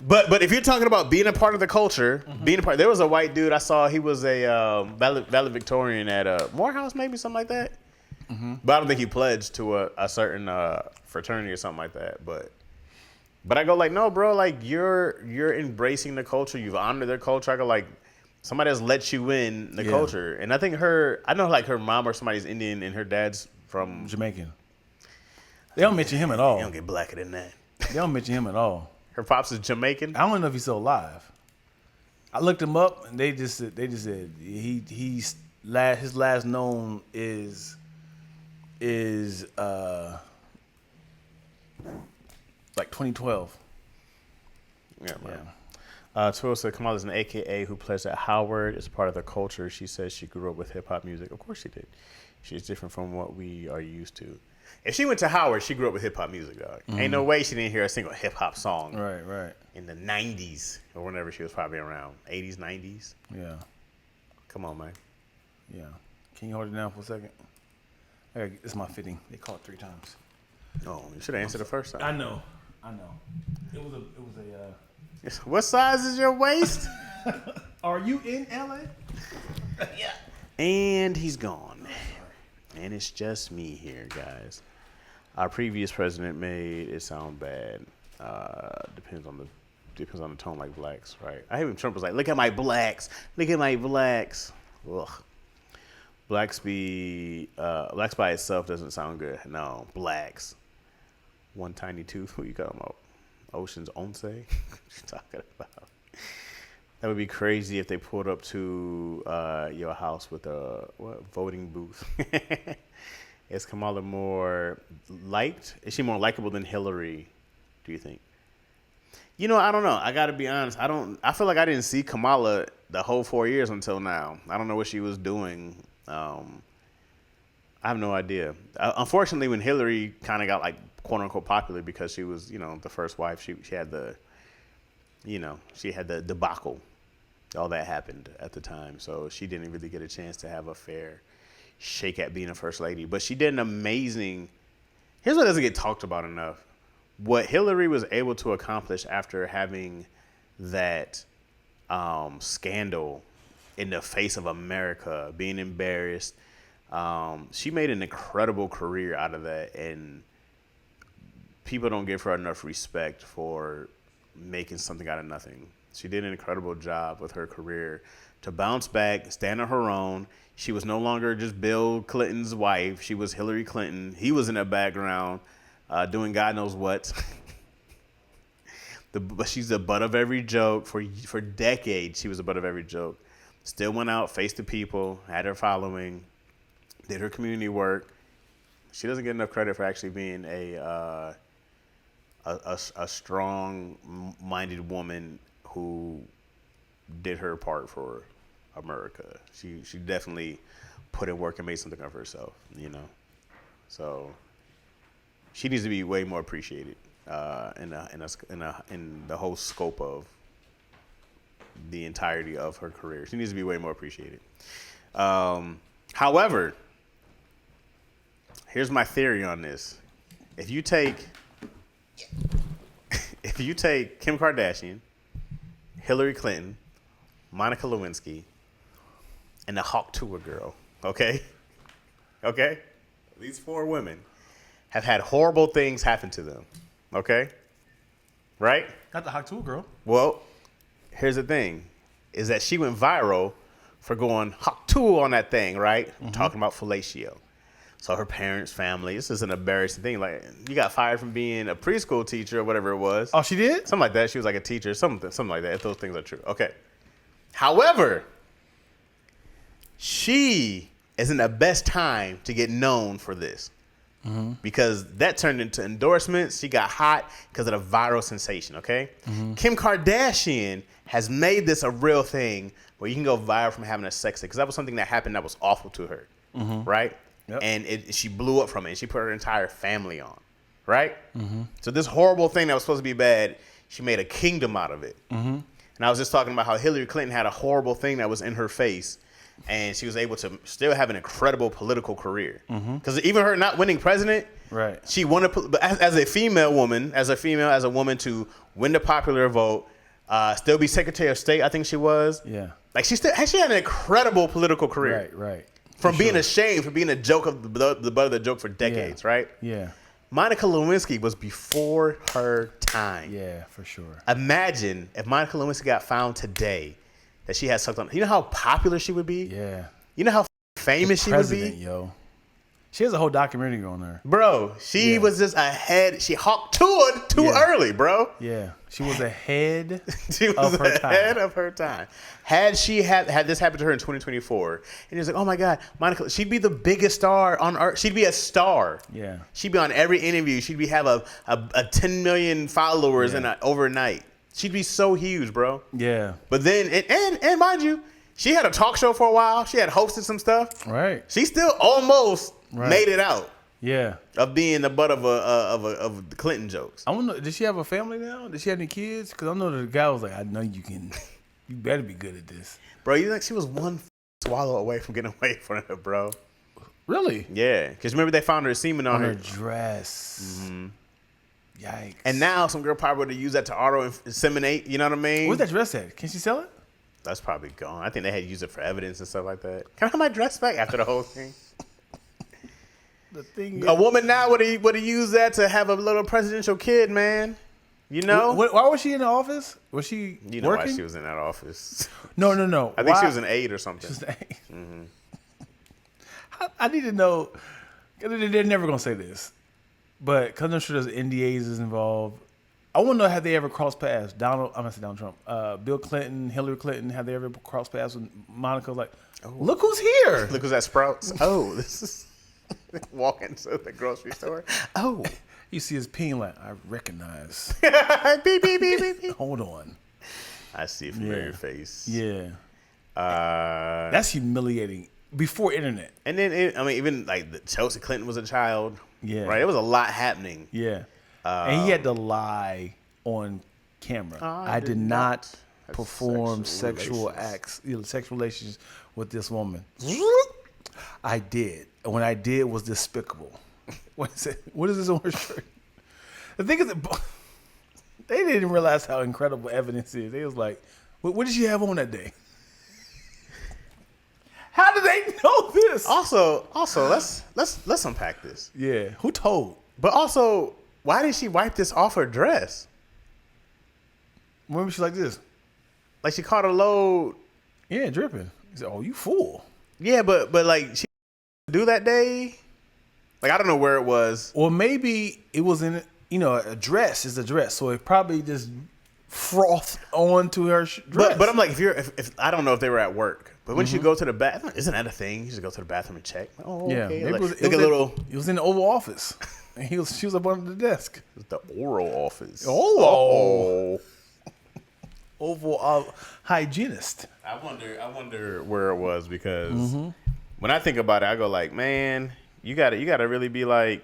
But if you're talking about being a part of the culture, there was a white dude I saw. He was a valedictorian at Morehouse, maybe something like that. But I don't think he pledged to a certain fraternity or something like that. But I go like, no, bro, like you're embracing the culture. You've honored their culture. I go like, somebody has let you in the culture. And I think I know like her mom or somebody's Indian and her dad's from Jamaican. They don't mention him at all. They don't get blacker than that. They don't mention him at all. Her pops is Jamaican. I don't know if he's still alive. I looked him up and they just said his last known is like 2012. Yeah, man. Twill said Kamala is an AKA who plays at Howard. It's part of the culture. She says she grew up with hip hop music. Of course she did. She's different from what we are used to. If she went to Howard, she grew up with hip hop music, dog. Ain't no way she didn't hear a single hip hop song. Right. In the 90s or whenever she was probably around. 80s, 90s. Yeah. Come on, man. Yeah. Can you hold it down for a second? It's my fitting. They called 3 times. Oh, you should have answered the first time. I know. It was a What size is your waist? Are you in LA? Yeah. And he's gone. And it's just me here, guys. Our previous president made it sound bad. Depends on the tone, like blacks, right? I hate when Trump was like, "Look at my blacks, look at my blacks." Ugh. Blacks by itself doesn't sound good. No, blacks. One tiny tooth. Who you talking about? Ocean's Once? What you talking about? That would be crazy if they pulled up to your house with a voting booth. Is Kamala more liked? Is she more likable than Hillary, do you think? You know, I don't know. I got to be honest. I feel like I didn't see Kamala the whole 4 years until now. I don't know what she was doing. I have no idea. Unfortunately, when Hillary kind of got like quote unquote popular because she was, the first wife, she had the debacle. All that happened at the time. So she didn't really get a chance to have a fair shake at being a first lady. But she did an amazing. Here's what doesn't get talked about enough. What Hillary was able to accomplish after having that scandal in the face of America, being embarrassed, she made an incredible career out of that, and people don't give her enough respect for making something out of nothing. She did an incredible job with her career to bounce back, stand on her own. She was no longer just Bill Clinton's wife. She was Hillary Clinton. He was in the background doing God knows what. But she's the butt of every joke. For decades, she was the butt of every joke. Still went out, faced the people, had her following, did her community work. She doesn't get enough credit for actually being a strong-minded woman who did her part for America. She definitely put in work and made something of herself, So she needs to be way more appreciated in the whole scope of the entirety of her career. She needs to be way more appreciated. However, here's my theory on this. If you take Kim Kardashian, Hillary Clinton, Monica Lewinsky, and the Hawk Tuah girl, okay? These 4 women have had horrible things happen to them, okay? Right? Not the Hawk Tuah girl. Well, here's the thing, is that she went viral for going Hawk Tuah on that thing, right? Mm-hmm. Talking about fellatio. So her parents, family, this is an embarrassing thing. Like, you got fired from being a preschool teacher or whatever it was. Oh, she did? Something like that. She was like a teacher, something like that, if those things are true. Okay. However, she is in the best time to get known for this. Mm-hmm. Because that turned into endorsements. She got hot because of the viral sensation, okay? Mm-hmm. Kim Kardashian has made this a real thing where you can go viral from having a sex tape. Because that was something that happened that was awful to her, right? Yep. And she blew up from it. And she put her entire family on, right? Mm-hmm. So this horrible thing that was supposed to be bad, she made a kingdom out of it. Mm-hmm. And I was just talking about how Hillary Clinton had a horrible thing that was in her face and she was able to still have an incredible political career. Because even her not winning president, Right. she won but as a female woman, as a woman to win the popular vote, still be Secretary of State. I think she was. Yeah. Like she had an incredible political career. Right. From being ashamed, from being a joke of the butt of the joke for decades, right? Yeah. Monica Lewinsky was before her time. Yeah, for sure. Imagine if Monica Lewinsky got found today that she had sucked on. You know how popular she would be? Yeah. You know how famous she would be? Yo. She has a whole documentary on her. Bro, she was just ahead. She hawked too early, bro. Yeah. She was ahead She was ahead of her time. Had this happened to her in 2024, and it's like, oh my God, Monica, she'd be the biggest star on earth. She'd be a star. Yeah. She'd be on every interview. She'd have a 10 million followers overnight. She'd be so huge, bro. Yeah. But then, and mind you, she had a talk show for a while. She had hosted some stuff. Right. She still almost made it out. Yeah. Of being the butt of of the Clinton jokes. I wonder, does she have a family now? Does she have any kids? Because I know the guy was like, I know you can. You better be good at this. Bro, you think she was one swallow away from getting away from it, bro? Really? Yeah. Because remember they found her semen on her dress. Mm-hmm. Yikes. And now some girl probably would have used that to auto-inseminate. You know what I mean? Where's that dress at? Can she sell it? That's probably gone. I think they had to use it for evidence and stuff like that. Can I have my dress back after the whole thing? The thing A woman now would have used that to have a little presidential kid, man. You know? Why was she in the office? Was she You know working? why she was in that office. No. I think she was an aide or something. She was an aide. I need to know. They're never going to say this. But because I'm sure there's NDAs is involved. I want to know, have they ever crossed paths? I'm going to say Donald Trump. Bill Clinton, Hillary Clinton, have they ever crossed paths with Monica? Like, look who's here. Look who's at Sprouts. Oh, this is walking to the grocery store. Oh. You see his peen like, I recognize. Beep, beep, beep, beep, beep. Hold on. I see a familiar face. Yeah. That's humiliating. Before internet. And then, even like Chelsea Clinton was a child. Yeah. Right? It was a lot happening. Yeah. And he had to lie on camera. I did not perform sexual acts, sexual relations with this woman. I did. And when I did, it was despicable. What is it? What is this on her shirt? The thing is, they didn't realize how incredible evidence is. They was like, what did she have on that day? How did they know this? Also, let's unpack this. Yeah. Who told? But also, why did she wipe this off her dress? Remember, she like this. Like she caught a load. Yeah, dripping. He said, "Oh, you fool." Yeah, but like she do that day. Like I don't know where it was. Or maybe it was in a dress is a dress, so it probably just frothed onto her dress. But I'm like, if I don't know if they were at work, but when you go to the bathroom, isn't that a thing? You just go to the bathroom and check. Oh, yeah, okay. Maybe It was in the Oval Office, and she was up under the desk. It's the oral office. Oh. Oval hygienist. I wonder where it was because when I think about it, I go like, man, you gotta really be like,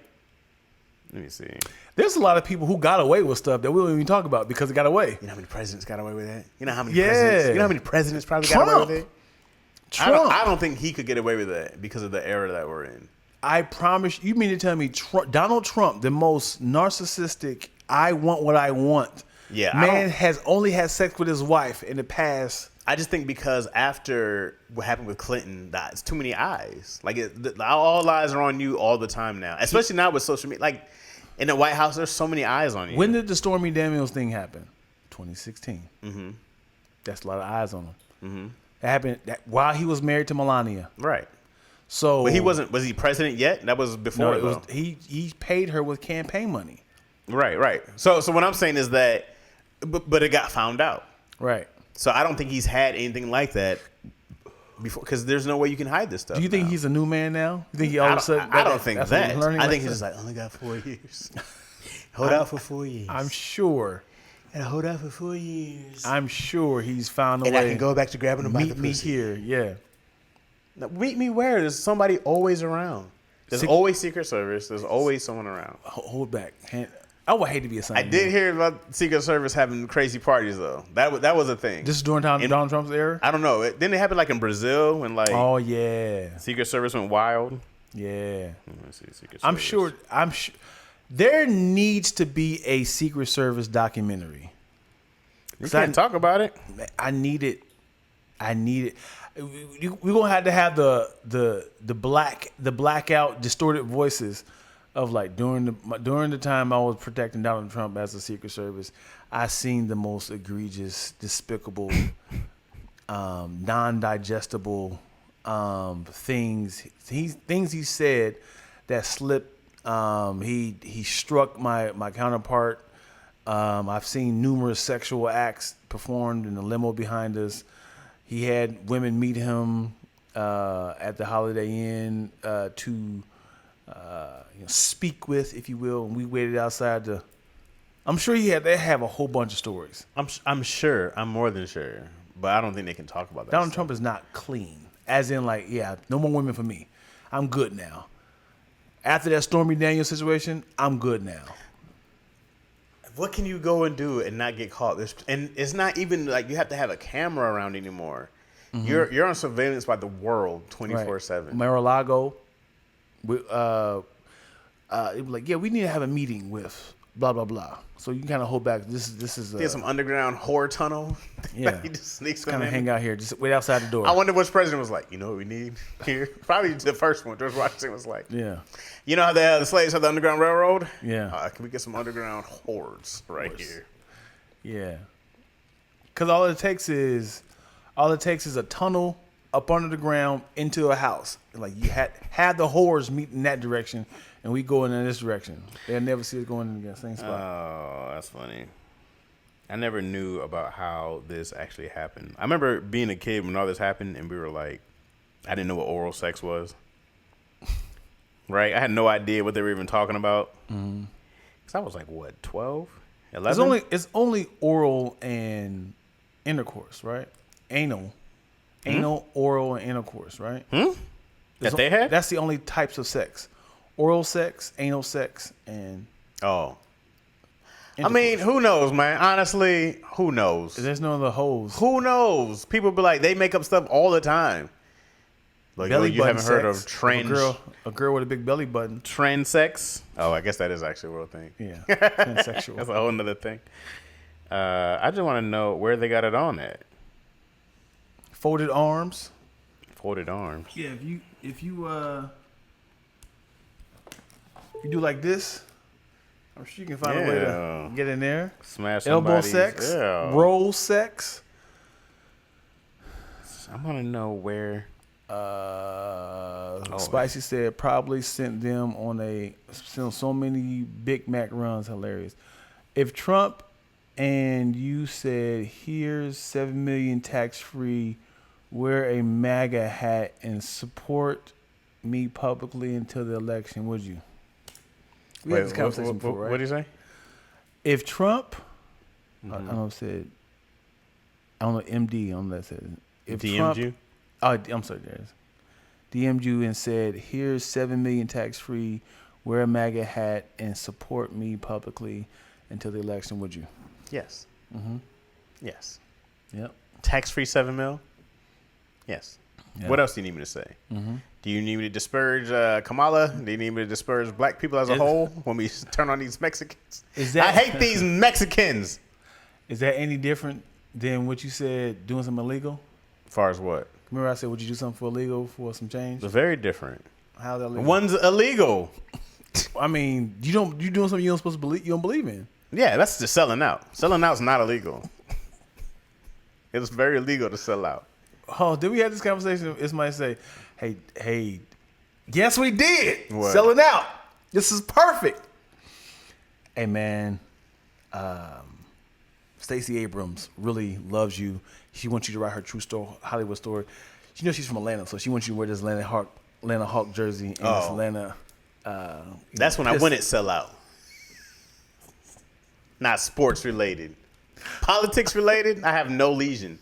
let me see. There's a lot of people who got away with stuff that we don't even talk about because it got away. You know how many presidents got away with that? You know how many presidents? You know how many presidents probably got away with it? Trump. I don't think he could get away with that because of the era that we're in. I promise you mean to tell me Donald Trump, the most narcissistic, I want what I want. Yeah, man has only had sex with his wife in the past. I just think because after what happened with Clinton, it's too many eyes. Like all eyes are on you all the time now, especially now with social media. Like in the White House, there's so many eyes on you. When did the Stormy Daniels thing happen? 2016. Mm-hmm. That's a lot of eyes on him. Mm-hmm. That happened while he was married to Melania. Right. So, but he wasn't. Was he president yet? That was before. No, he paid her with campaign money. Right. So what I'm saying is that, but it got found out. Right. So I don't think he's had anything like that before, because there's no way you can hide this stuff. Do you think he's a new man now? You think he all of a sudden? I don't think that. I think he's just like, only got 4 years. Hold out for 4 years. I'm sure. Gotta hold out for 4 years. I'm sure he's found a way. And I can go back to grabbing him by the pussy. Meet me here, yeah. Now, meet me where? There's somebody always around. There's always Secret Service. There's always someone around. Hold back. I would hate to be assigned. I did hear about Secret Service having crazy parties though. That was a thing. This is during Donald Trump's era. I don't know. Didn't it happen like in Brazil when like? Oh yeah. Secret Service went wild. Yeah. Let's see, Secret I'm Service. sure. There needs to be a Secret Service documentary. You can't talk about it. I need it. We're gonna have to have the blackout distorted voices of like during the time I was protecting Donald Trump as a Secret Service. I seen the most egregious, despicable, non-digestible things he said that slipped. He struck my counterpart. I've seen numerous sexual acts performed in the limo behind us. He had women meet him at the Holiday Inn to speak with, if you will, and we waited outside to. I'm sure they have a whole bunch of stories. I'm sure. I'm more than sure, but I don't think they can talk about that. Donald Trump is not clean, as in like, yeah, no more women for me. I'm good now. After that Stormy Daniels situation, I'm good now. What can you go and do and not get caught? And it's not even like you have to have a camera around anymore. Mm-hmm. You're on surveillance by the world 24/7. Mar-a-Lago, it was like, yeah, we need to have a meeting with blah blah blah. So you can kind of hold back. This is there's some underground whore tunnel. Yeah, he just sneaks kind of hang out here, just wait outside the door. I wonder which president was like, you know what we need here? Probably the first one. George Washington was like, yeah. You know how the slaves had the Underground Railroad? Yeah. Can we get some underground whores here? Yeah. Because all it takes is a tunnel up under the ground into a house. Like you had the whores meet in that direction, and we go in this direction. They'll never see us going in the same spot. Oh, that's funny. I never knew about how this actually happened. I remember being a kid when all this happened, and we were like, I didn't know what oral sex was. Right? I had no idea what they were even talking about. Mm-hmm. Cause I was like, what, 12? 11? It's only oral and intercourse, right? Anal, oral, and intercourse, right? That they had? That's the only types of sex. Oral sex, anal sex, and intercourse. I mean, who knows, man? Honestly, who knows? There's no other hoes. Who knows? People be like, they make up stuff all the time. Like, belly you haven't heard of trans... A girl with a big belly button. Trans sex? Oh, I guess that is actually a real thing. Yeah, transsexual. That's a whole nother thing. I just want to know where they got it on at. Folded arms. Folded arms? Yeah, if you do like this, I'm sure you can find a way to get in there. Smash elbow somebody's... sex. Yeah. Roll sex. I want to know where... Spicy said probably sent so many Big Mac runs. Hilarious. If Trump and you said, here's 7 million tax free, wear a MAGA hat and support me publicly until the election, would you? We had this conversation before, right? What did you say? If Trump, I don't know, said, I don't know, MD, I don't know that said. If DM'd Trump, you? Oh, I'm sorry, there it is. DM'd you and said, here's 7 million tax free, wear a MAGA hat, and support me publicly until the election, would you? Yes. Mm-hmm. Yes. Yep. Tax-free 7 mil? Yes. Yep. What else do you need me to say? Mm-hmm. Do you need me to disparage Kamala? Do you need me to disparage black people as a whole when we turn on these Mexicans? I hate these Mexicans. Is that any different than what you said, doing something illegal? As far as what? Remember I said, would you do something for illegal for some change? It's very different. How's that illegal? One's illegal. I mean, you doing something you don't believe in. Yeah, that's just selling out. Selling out's not illegal. It's very illegal to sell out. Oh, did we have this conversation? It's might say, hey, yes we did. What? Selling out. This is perfect. Hey man, Stacey Abrams really loves you. She wants you to write her true story, Hollywood story. She knows she's from Atlanta, so she wants you to wear this Atlanta Hawk jersey and this Atlanta. That's when I wouldn't sell out. Not sports related. Politics related, I have no lesion.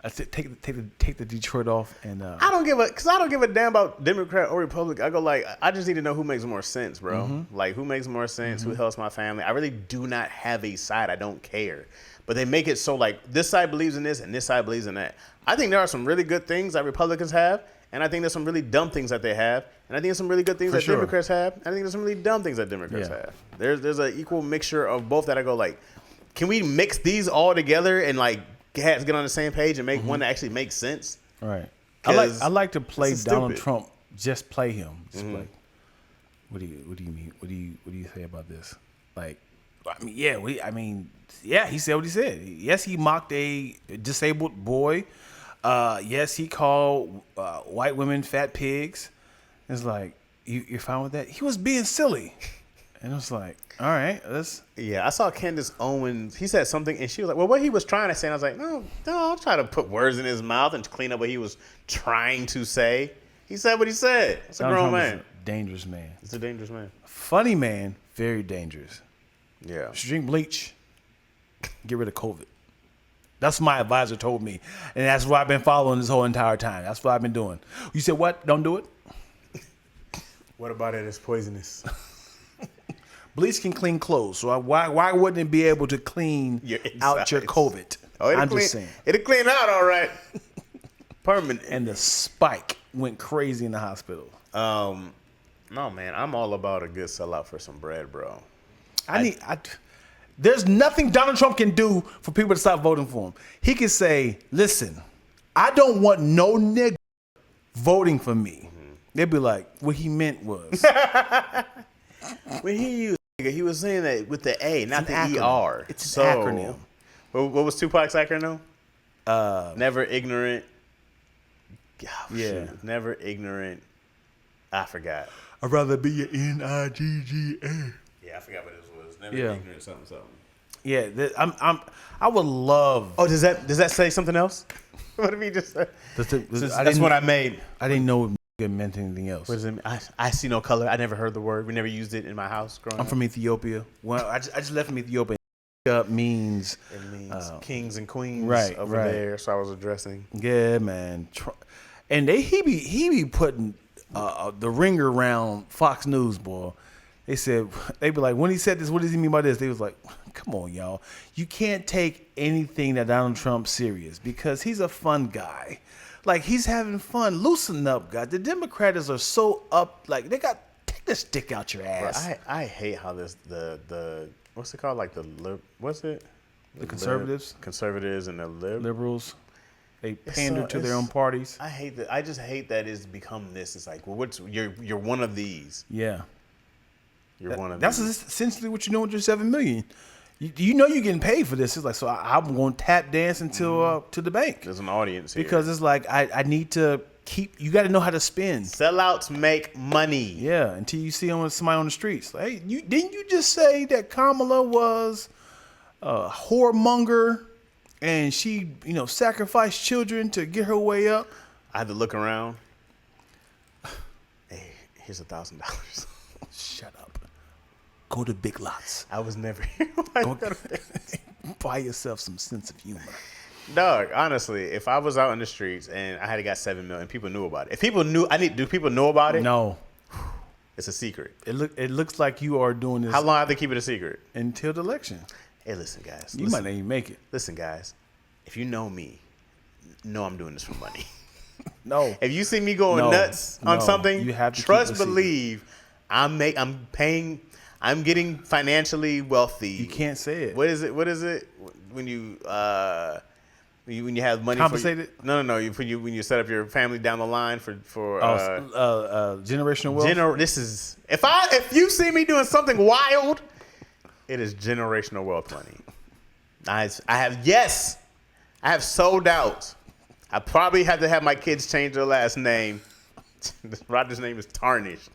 I said, take the Detroit off, and I don't give a damn about Democrat or Republican. I go like, I just need to know who makes more sense, bro. Mm-hmm. Like, who makes more sense? Who helps my family? I really do not have a side. I don't care. But they make it so like this side believes in this and this side believes in that. I think there are some really good things that Republicans have, and I think there's some really dumb things that they have, and I think there's some really good things that Democrats have, and I think there's some really dumb things that Democrats have. There's an equal mixture of both that I go like, can we mix these all together and like get on the same page and make one that actually makes sense? Right. I like to play Donald Trump. Just play him. Just play. What do you mean? What do you say about this? Like, I mean, he said what he said. Yes, he mocked a disabled boy. Yes, he called white women fat pigs. It's like, you're fine with that? He was being silly. And it was like, all right, let's. Yeah, I saw Candace Owens. He said something, and she was like, well, what he was trying to say. And I was like, no, I'll try to put words in his mouth and clean up what he was trying to say. He said what he said. It's a grown man. Dangerous man. It's a dangerous man. Funny man, very dangerous. Yeah. Drink bleach. Get rid of COVID. That's what my advisor told me. And that's what I've been following this whole entire time. That's what I've been doing. You said what? Don't do it? What about it? It's poisonous. Bleach can clean clothes. So why wouldn't it be able to clean out your COVID? Oh, I'm just saying. It'll clean out all right. Permanent. And the spike went crazy in the hospital. No, man. I'm all about a good sellout for some bread, bro. There's nothing Donald Trump can do for people to stop voting for him. He can say, listen, I don't want no nigga voting for me. They'd be like, what he meant was. When he was saying that with the A, not the ER. It's an acronym. What was Tupac's acronym? Never ignorant. Oh, yeah. Shoot. Never ignorant. I forgot. I'd rather be an N-I-G-G-A. Yeah, I forgot what it was. Never ignorant something. Yeah, I would love. Oh, does that say something else? What did he just say? That's what I made. I didn't know it meant anything else. What does it mean? I see no color. I never heard the word. We never used it in my house growing up. I'm from Ethiopia. Well, I just left from Ethiopia. It means kings and queens over there. So I was addressing. Yeah, man. And he be putting the ringer around Fox News, boy. They be like, when he said this, what does he mean by this? They was like, come on, y'all. You can't take anything that Donald Trump's serious because he's a fun guy. Like, he's having fun. Loosen up, guys. The Democrats are so up. Like, take this dick out your ass. Bro, I hate how the what's it called? Like the conservatives? Conservatives and the liberals. They pander to their own parties. I hate that. I just hate that it's become this. It's like, well, you're one of these. Yeah. You're one of these. That's essentially what you're doing with your $7 million. You know you're getting paid for this. It's like, so I'm going to tap dance until to the bank. There's an audience here. Because it's like, I need to you got to know how to spend. Sellouts make money. Yeah, until you see somebody on the streets. Like, hey, didn't you just say that Kamala was a whoremonger and she, sacrificed children to get her way up? I had to look around. Hey, here's $1,000. Shut up. Go to Big Lots. I was never buy yourself some sense of humor. Dog, honestly, if I was out in the streets and I had got $7 million, people knew about it. If people knew, do people know about it? No. It's a secret. It looks like you are doing this. How long have they keep it a secret? Until the election. Hey, listen, guys. You might not even make it. Listen, guys. If you know me, know I'm doing this for money. No. If you see me going nuts on something, you have to believe I'm getting financially wealthy. You can't say it. What is it? When you have money compensated? No. When you set up your family down the line for generational wealth. This is if you see me doing something wild, it is generational wealth money. I have sold out. I probably have to have my kids change their last name. Roger's name is tarnished.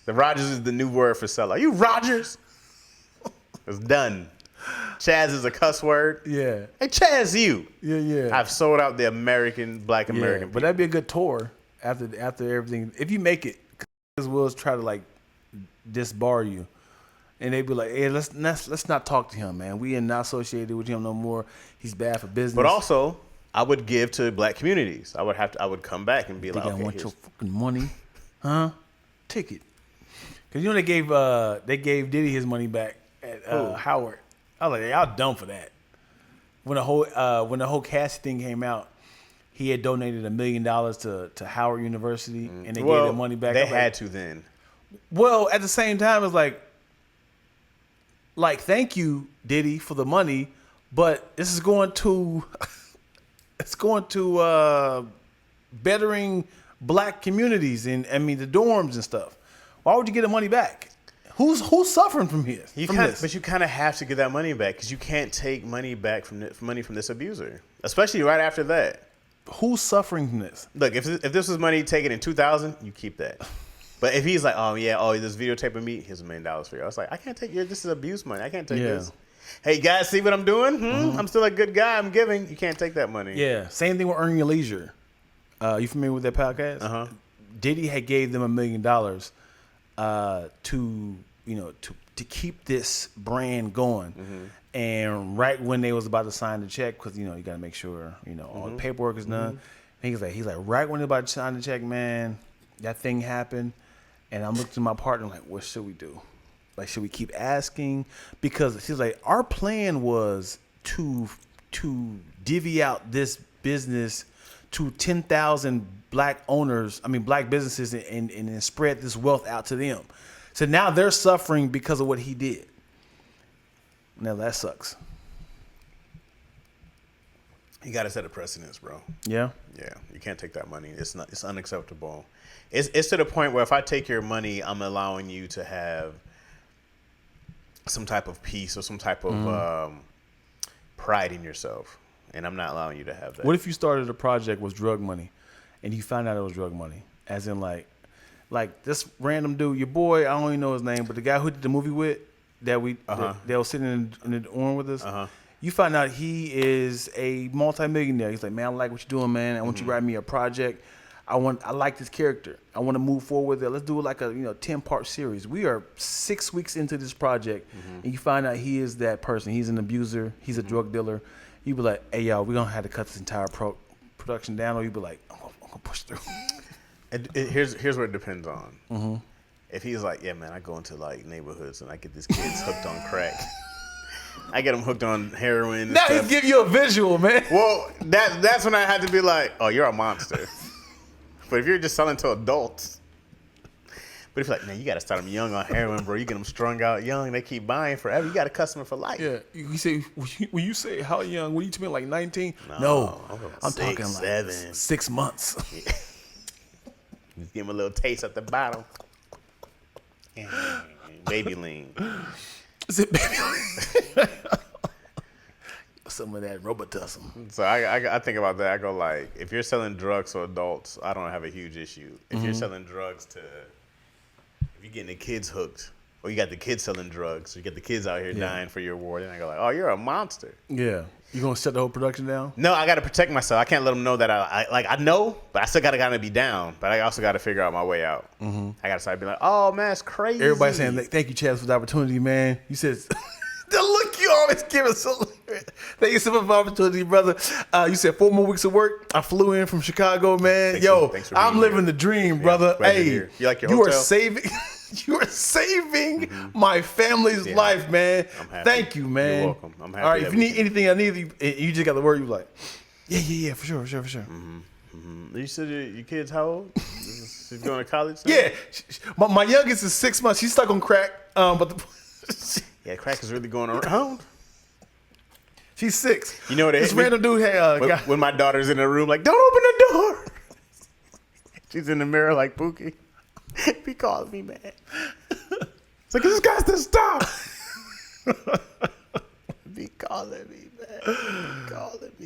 The Rogers is the new word for seller. You Rogers? It's done. Chaz is a cuss word. Yeah. Hey, Chaz, you. Yeah. I've sold out the Black American people. But that'd be a good tour after everything. If you make it, because we'll try to like disbar you. And they'd be like, hey, let's not talk to him, man. We are not associated with him no more. He's bad for business. But also, I would give to black communities. I would come back and be They like, gotta okay, want here's- your fucking money, huh? Take it. Cause you know they gave Diddy his money back at Howard. I was like, y'all dumb for that. When the whole Cassie thing came out, he had donated $1 million to Howard University, and they gave the money back. They had to then. Well, at the same time, it's like thank you, Diddy, for the money, but this is going to bettering black communities and the dorms and stuff. Why would you get the money back? Who's suffering from this? But you kind of have to get that money back because you can't take money back from this abuser, especially right after that. Who's suffering from this? Look, if this was money taken in 2000, you keep that. But if he's like, this videotape of me, here's $1 million for you. I was like, I can't take this is abuse money. I can't take this. Hey guys, see what I'm doing? I'm still a good guy. I'm giving. You can't take that money. Yeah. Same thing with Earn Your Leisure. You familiar with that podcast? Diddy had gave them $1 million to keep this brand going. And right when they was about to sign the check, because you got to make sure all the paperwork is done. And he's like right when they're about to sign the check, man, that thing happened. And I'm looking to my partner like, what should we do? Like, should we keep asking? Because he's like, our plan was to divvy out this business to 10,000 black businesses and spread this wealth out to them. So now they're suffering because of what he did. Now that sucks. You got to set a precedence, bro. Yeah. Yeah, you can't take that money. It's unacceptable. It's to the point where if I take your money, I'm allowing you to have some type of peace or some type of pride in yourself, and I'm not allowing you to have that. What if you started a project with drug money, and you found out it was drug money, as in like this random dude, your boy, I don't even know his name, but the guy who did the movie with that was sitting in the dorm with us. You find out he is a multimillionaire. He's like, man, I like what you're doing, man. I want you to write me a project. I like this character. I want to move forward with it. Let's do like a 10-part series. We are 6 weeks into this project, and you find out he is that person. He's an abuser. He's a drug dealer. You be like, hey, y'all, we're going to have to cut this entire production down, or you be like, I'm going to push through. Here's what it depends on. If he's like, yeah, man, I go into like neighborhoods and I get these kids hooked on crack. I get them hooked on heroin. And now stuff. he's give you a visual, man. Well, that's when I had to be like, oh, you're a monster. But if you're just selling to adults, but if you're like, man, you got to start them young on heroin, bro. You get them strung out young, they keep buying forever. You got a customer for life. Yeah, you say when you say how young? What do you mean, like 19? No, I'm talking like 6 months. Just give them a little taste at the bottom. Baby lean. Is it baby lean? Some of that Robitussin. So I think about that. I go like, if you're selling drugs to adults, I don't have a huge issue. If you're selling drugs if you're getting the kids hooked, or you got the kids selling drugs, you get the kids out here dying for your war, then I go like, oh, you're a monster. Yeah. You gonna shut the whole production down? No, I got to protect myself. I can't let them know that I know, but I still gotta be down. But I also got to figure out my way out. I got to start being like, oh man, it's crazy. Everybody saying, thank you, Chaz, for the opportunity, man. You said, the look you always give us. Thank you so much for the opportunity, brother. You said 4 more weeks of work. I flew in from Chicago, man. Thanks for I'm living here. the dream, brother. Hey, you like your you hotel? are saving. You are saving my family's life, man. I'm happy. Thank you, man. You're welcome. I'm happy. All right, if you need anything, I need you just got the word. You like, yeah, for sure. You said your kid's how old? She's going to college now? Yeah, my youngest is 6 months. She's stuck on crack, but yeah, crack is really going around. She's 6. You know what? This random dude had when my daughter's in the room, like, don't open the door. She's in the mirror like Pookie. He calls me, man. It's like, this guy's to stop. Be calling me,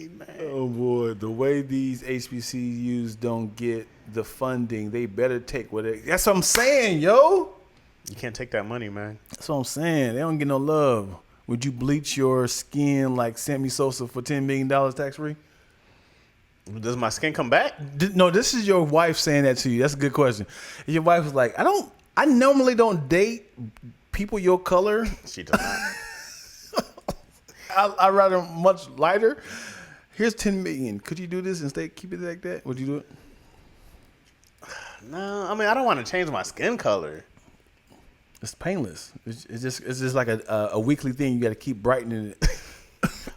man. Oh boy, the way these HBCUs don't get the funding, they better take what they. That's what I'm saying, yo. You can't take that money, man. That's what I'm saying. They don't get no love. Would you bleach your skin like Sammy Sosa for $10 million tax free? Does my skin come back? No, this is your wife saying that to you. That's a good question. Your wife was like, I normally don't date people your color. She does not. I rather much lighter. Here's 10 million. Could you do this and keep it like that? Would you do it? No, I mean I don't want to change my skin color. It's painless. It's just like a weekly thing. You got to keep brightening it.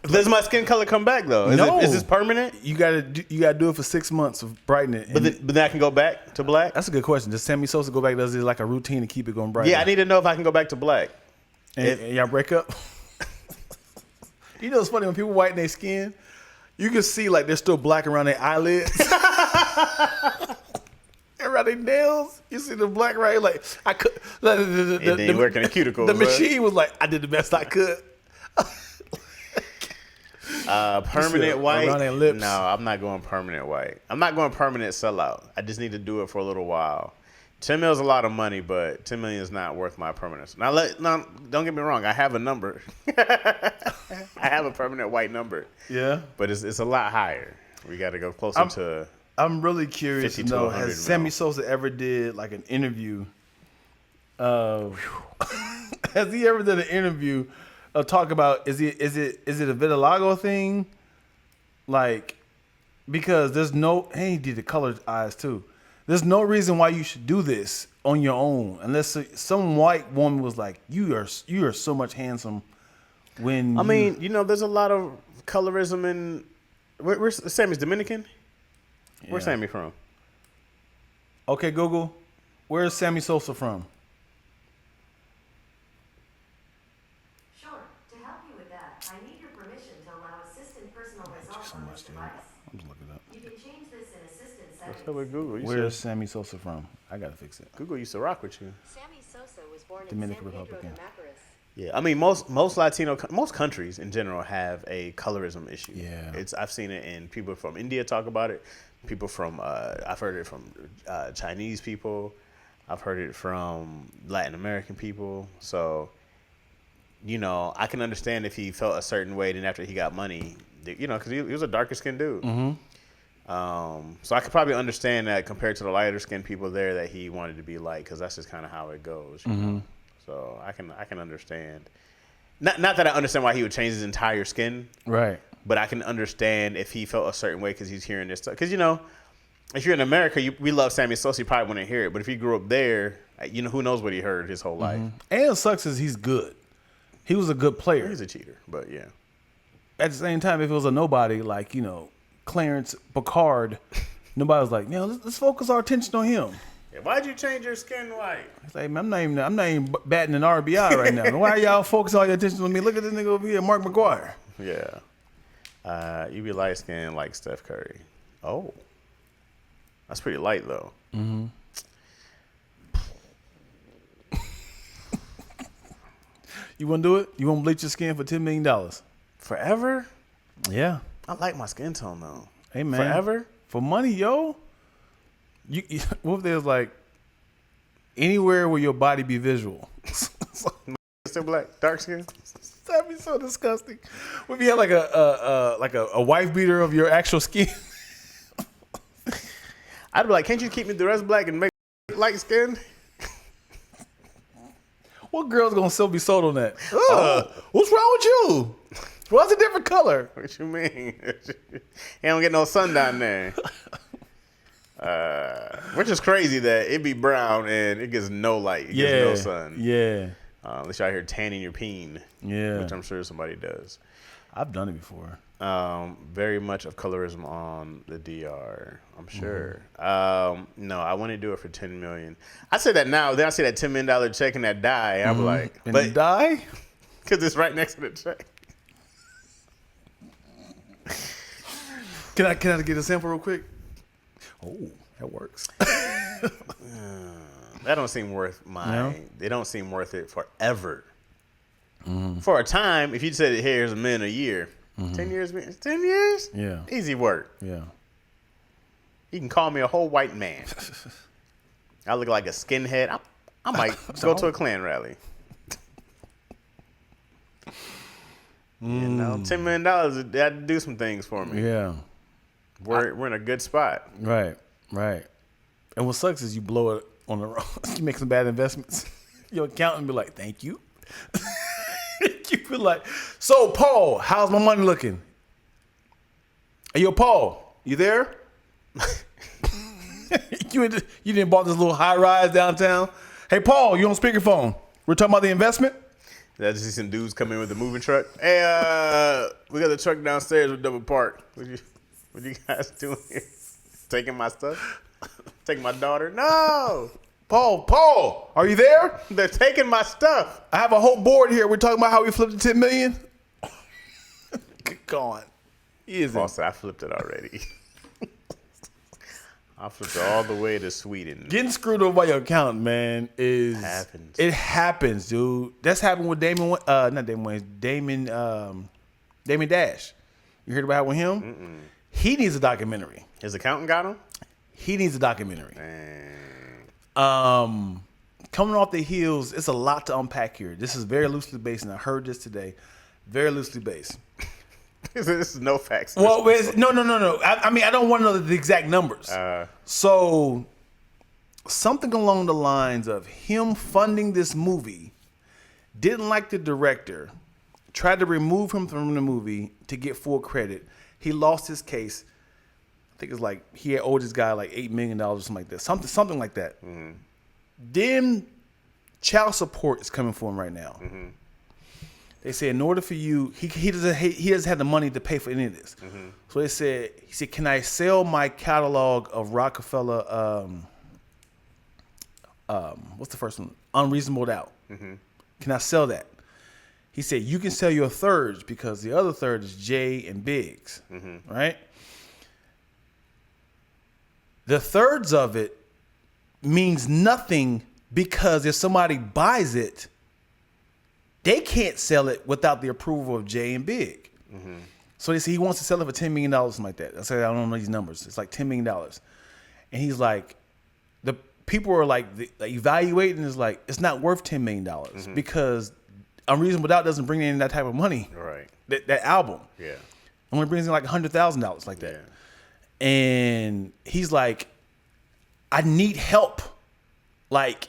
Does my skin color come back though? Is this permanent? You gotta do it for 6 months of brightening it. But then I can go back to black. That's a good question. Does Sammy Sosa go back? Does it like a routine to keep it going bright? Yeah, I need to know if I can go back to black. And y'all break up. You know, it's funny when people whiten their skin. You can see like they're still black around their eyelids. Around their nails, you see the black right. Like I could. They work in the cuticles. The machine was like, I did the best I could. Permanent white? Around their lips. No, I'm not going permanent white. I'm not going permanent sellout. I just need to do it for a little while. 10 mil is a lot of money, but 10 million is not worth my permanence. Now, don't get me wrong. I have a number. I have a permanent white number. Yeah, but it's a lot higher. We got to go closer to. I'm really curious to know, has Sammy Sosa ever did like an interview? Has he ever done an interview? Talk about is it a vitiligo thing? Like, because there's no, he did the colored eyes too. There's no reason why you should do this on your own unless some white woman was like, you are so much handsome. When I mean, there's a lot of colorism in. Where's Sammy's Dominican? Where's Sammy from? Okay, Google, where's Sammy Sosa from? I'm just looking it up. You can change this in assistant settings. What's up with Google? Where's Sammy Sosa from? I gotta fix it. Google used to rock with you. Sammy Sosa was born Dominican in San Pedro Republican. de Macorís. Yeah, I mean most Latino, most countries in general have a colorism issue. Yeah, I've seen it in people from India talk about it. People from I've heard it from Chinese people. I've heard it from Latin American people. So, I can understand if he felt a certain way, then after he got money, because he was a darker skinned dude. Mm-hmm. So I could probably understand that compared to the lighter skinned people there that he wanted to be like, because that's just kind of how it goes. You know? So I can understand. Not that I understand why he would change his entire skin, right? But I can understand if he felt a certain way because he's hearing this stuff. Because if you're in America, we love Sammy Sosa, you probably wouldn't hear it. But if he grew up there, who knows what he heard his whole life. And it sucks is he's good. He was a good player. He's a cheater, but yeah. At the same time, if it was a nobody like Clarence Picard, nobody was like, let's focus our attention on him. Yeah, why'd you change your skin white? It's like, man, I'm not even batting an RBI right now. Why are y'all focusing all your attention on me? Look at this nigga over here, Mark McGwire. Yeah. You be light skinned like Steph Curry. Oh. That's pretty light though. Mm-hmm. You want to do it? You want to bleach your skin for $10 million? Forever? Yeah. I like my skin tone though. Hey man. Forever? For money, yo. You what if there's like anywhere where your body be visual? Still black, dark skin? That'd be so disgusting. What if you had like a wife beater of your actual skin? I'd be like, can't you keep me the rest black and make light skin? What girl's gonna still be sold on that? What's wrong with you? What's a different color? What you mean? He don't get no sun down there. Which is crazy that it be brown and it gets no light. It gets no sun. Yeah. Unless y'all here tanning your peen. Yeah. Which I'm sure somebody does. I've done it before. Very much of colorism on the DR, I'm sure. No, I want to do it for $10 million. I say that now. Then I see that $10 million check and that die. I'm like, and but die? Because it's right next to the check. Can I get a sample real quick? Oh, that works. That don't seem worth They don't seem worth it forever. For a time, if you said here's $1 million a year, 10 years? 10 years? Yeah. Easy work. Yeah. You can call me a whole white man. I look like a skinhead. I might go to a Klan rally. $10 million, that'd do some things for me. Yeah. We're in a good spot. Right. And what sucks is you blow it on the wrong. You make some bad investments. Your accountant be like, thank you. You be like, so Paul, how's my money looking? Hey, yo, Paul, you there? you didn't bought this little high rise downtown. Hey, Paul, you on speakerphone? We're talking about the investment. I just see some dudes come in with a moving truck. Hey, we got the truck downstairs with double park. What you guys doing here? Taking my stuff? Taking my daughter? No. Paul, are you there? They're taking my stuff. I have a whole board here. We're talking about how we flipped the $10 million. Go on. Paul said, I flipped it already. I flipped it all the way to Sweden. Getting screwed over by your accountant, man, happens. It happens, dude. That's happened with Damon Dash. You heard about it with him? Mm-mm. He needs a documentary. His accountant got him? He needs a documentary. Dang. Coming off the heels, it's a lot to unpack here. This is very loosely based, and I heard this today. Very loosely based. This is no facts. Well, no. I mean, I don't want to know the exact numbers. So, something along the lines of him funding this movie, didn't like the director, tried to remove him from the movie to get full credit. He lost his case. I think it's like he had owed this guy like $8 million or something like that. Something like that. Mm-hmm. Then child support is coming for him right now. Mm-hmm. They said in order for you, he doesn't have the money to pay for any of this. Mm-hmm. So he said, can I sell my catalog of Rockefeller? What's the first one? Unreasonable Doubt. Mm-hmm. Can I sell that? He said you can sell your thirds because the other third is Jay and Biggs, mm-hmm. right? The thirds of it means nothing because if somebody buys it, they can't sell it without the approval of Jay and Big. Mm-hmm. So they say he wants to sell it for $10 million, something like that. I said, I don't know these numbers. It's like $10 million. And he's like, the people are like evaluating is like, it's not worth $10 million mm-hmm. because Unreasonable Doubt doesn't bring in that type of money. Right. That album. Yeah. Only brings in like $100,000 like that. Yeah. And he's like, I need help. Like,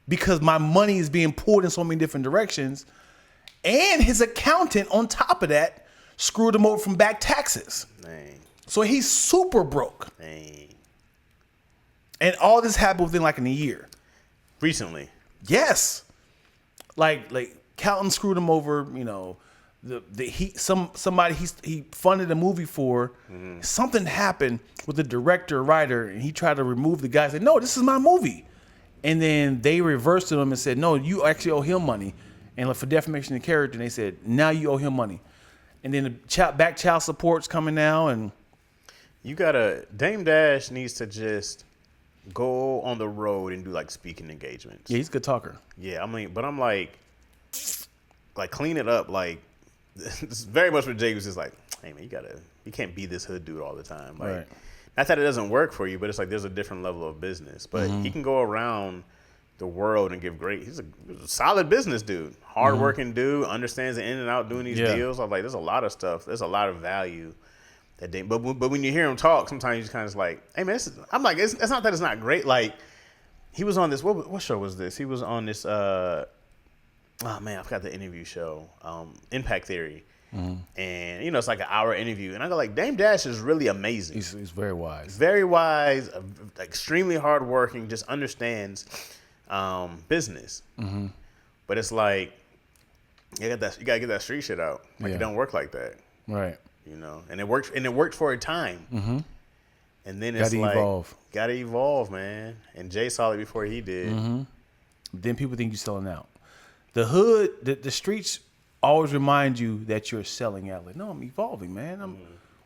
because my money is being pulled in so many different directions. And his accountant, on top of that, screwed him over from back taxes. Dang. So he's super broke. Dang. And all this happened within like in a year. Recently? Yes. Like accountant screwed him over, you know. Somebody he funded a movie for. Mm-hmm. Something happened with the director, writer, and he tried to remove the guy. Said, no, this is my movie. And then they reversed to him and said, no, you actually owe him money. And for defamation of character, and they said, now you owe him money. And then the back child support's coming now. And Dame Dash needs to just go on the road and do like speaking engagements. Yeah, he's a good talker. Yeah, I mean, but I'm like clean it up. Like, this is very much what Jay was just like, hey man, you can't be this hood dude all the time. Like, right. Not that it doesn't work for you, but it's like there's a different level of business. But mm-hmm. he can go around the world and give he's a solid business dude, hardworking mm-hmm. dude, understands the in and out doing these deals. I'm like, there's a lot of stuff. There's a lot of value that they. But when you hear him talk, sometimes you just kind of like, hey man, I'm like, it's not that it's not great. Like, he was on this. What show was this? He was on this. Oh man, I forgot the interview show. Impact Theory. Mm-hmm. And, you know, it's like an hour interview. And I go like, Dame Dash is really amazing. He's very wise. Very wise, extremely hardworking, just understands business. Mm-hmm. But it's like, you gotta get that street shit out. Like, it don't work like that. Right. You know, and it worked for a time. Mm-hmm. And then it's gotta evolve, man. And Jay saw it before he did. Mm-hmm. Then people think you're selling out. The hood, the streets always remind you that you're selling out. Like, no, I'm evolving, man.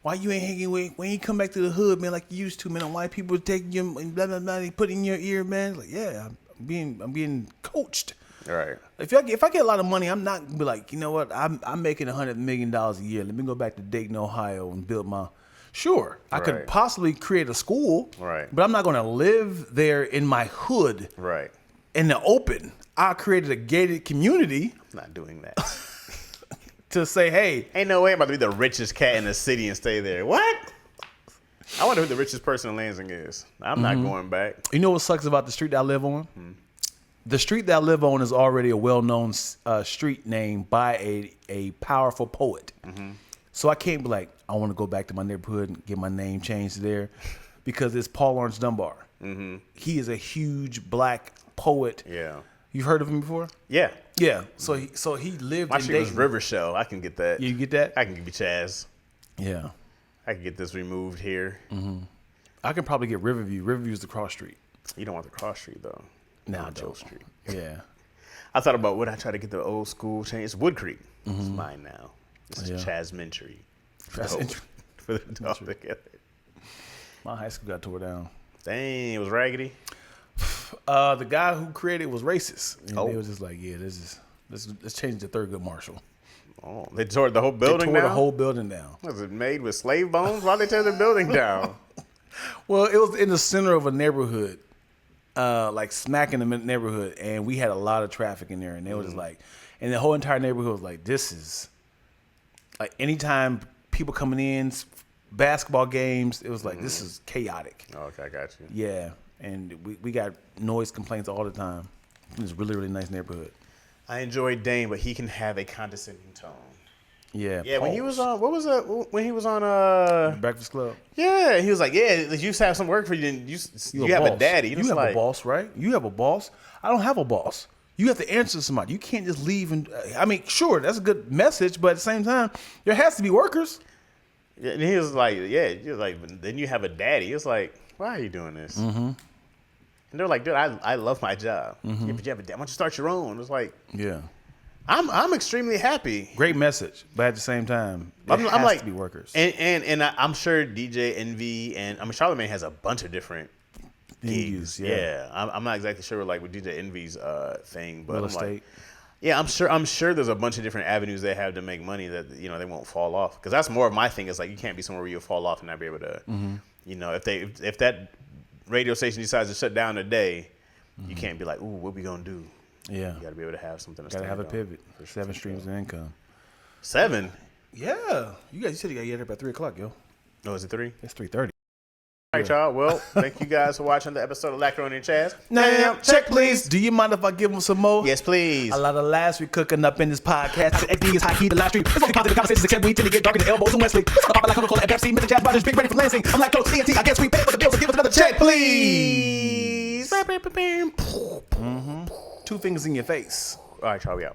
Why you ain't hanging with, when you come back to the hood, man, like you used to, man? Why people taking you and blah, blah, blah, they put in your ear, man? Like, yeah, I'm being coached. Right. If I get a lot of money, I'm not gonna be like, you know what? I'm making $100 million a year. Let me go back to Dayton, Ohio, and build my. Sure, I could possibly create a school. Right. But I'm not gonna live there in my hood. Right. In the open. I created a gated community. I'm not doing that. To say, hey. Ain't no way I'm about to be the richest cat in the city and stay there. What? I wonder who the richest person in Lansing is. I'm not going back. You know what sucks about the street that I live on? The street that I live on is already a well-known street name by a powerful poet. Mm-hmm. So I can't be like, I want to go back to my neighborhood and get my name changed there because it's Paul Lawrence Dunbar. Mm-hmm. He is a huge black poet. Yeah. You've heard of him before? Yeah. Yeah. So he lived My in shit was Dayton. River Show. I can get that. You get that? I can give you Chaz. Yeah. I can get this removed here. I can probably get Riverview. Riverview's the cross street. You don't want the cross street though. No, I Want Joe don't. Street. Yeah. I thought about would I try to get the old school change? It's Wood Creek. It's mine now. This is Yeah. Chaz Mentry. That's interesting. For the dog together. My high school got tore down. Dang, it was raggedy. The guy who created it was racist. And Oh. They was just like, yeah, let's change the Thurgood Marshall. Oh, they tore the whole They building tore down? the whole building down. Was it made with slave bones? Why they tear the building down? Well, it was in the center of a neighborhood, like smack in the neighborhood, and we had a lot of traffic in there, and they were just like, and the whole entire neighborhood was like, this is, like anytime people coming in, basketball games, it was like, this is chaotic. Okay, I got you. Yeah, and we got noise complaints all the time. It was a really, really nice neighborhood. I enjoyed Dane, but he can have a condescending tone. Yeah. Yeah, when he was on, what was it? When he was on, Breakfast Club. yeah, he was like, yeah, you used to have some work for you. And you have a boss. daddy. You have a boss, right? You have a boss. I don't have a boss. You have to answer to somebody. You can't just leave and. I mean, sure, that's a good message, but at the same time, there has to be workers. Yeah, and he was like, yeah, he was like, but then you have a daddy. It's like, why are you doing this? Mm-hmm. And they're like, dude, I love my job. Mm-hmm. Yeah, but you have a dad. Why don't you start your own? It's like, Yeah. I'm extremely happy. Great message, but at the same time, there has like, to be workers. And I'm sure DJ Envy and Charlamagne has a bunch of different gigs. Venues, yeah. I'm not exactly sure like with DJ Envy's thing, but Real I'm like, estate. yeah, I'm sure there's a bunch of different avenues they have to make money that they won't fall off. Because that's more of my thing is like you can't be somewhere where you'll fall off and not be able to, if that radio station decides to shut down today, you can't be like, ooh, what we gonna do? Yeah. You got to be able to have something to Got to stand have a on. pivot. 7 streams of income. 7? Yeah. You said you got to get here by 3 o'clock, yo. No, is it 3? It's 3:30. All right, y'all. Well, thank you guys for watching the episode of Lackaroni Chaz. Now, check, please. Do you mind if I give them some more? Yes, please. A lot of laughs we cooking up in this podcast. XD is high key, the live stream. It's only positive conversations, except we tend to get dark in the elbows and Wesley. I'm like Coca-Cola and Pepsi, Mr. Jazz Brothers, big ready for Lansing. I'm like Coach TNT, I guess we pay for the bills, so give us another check, please. 2 fingers in your face. All right, y'all, we out.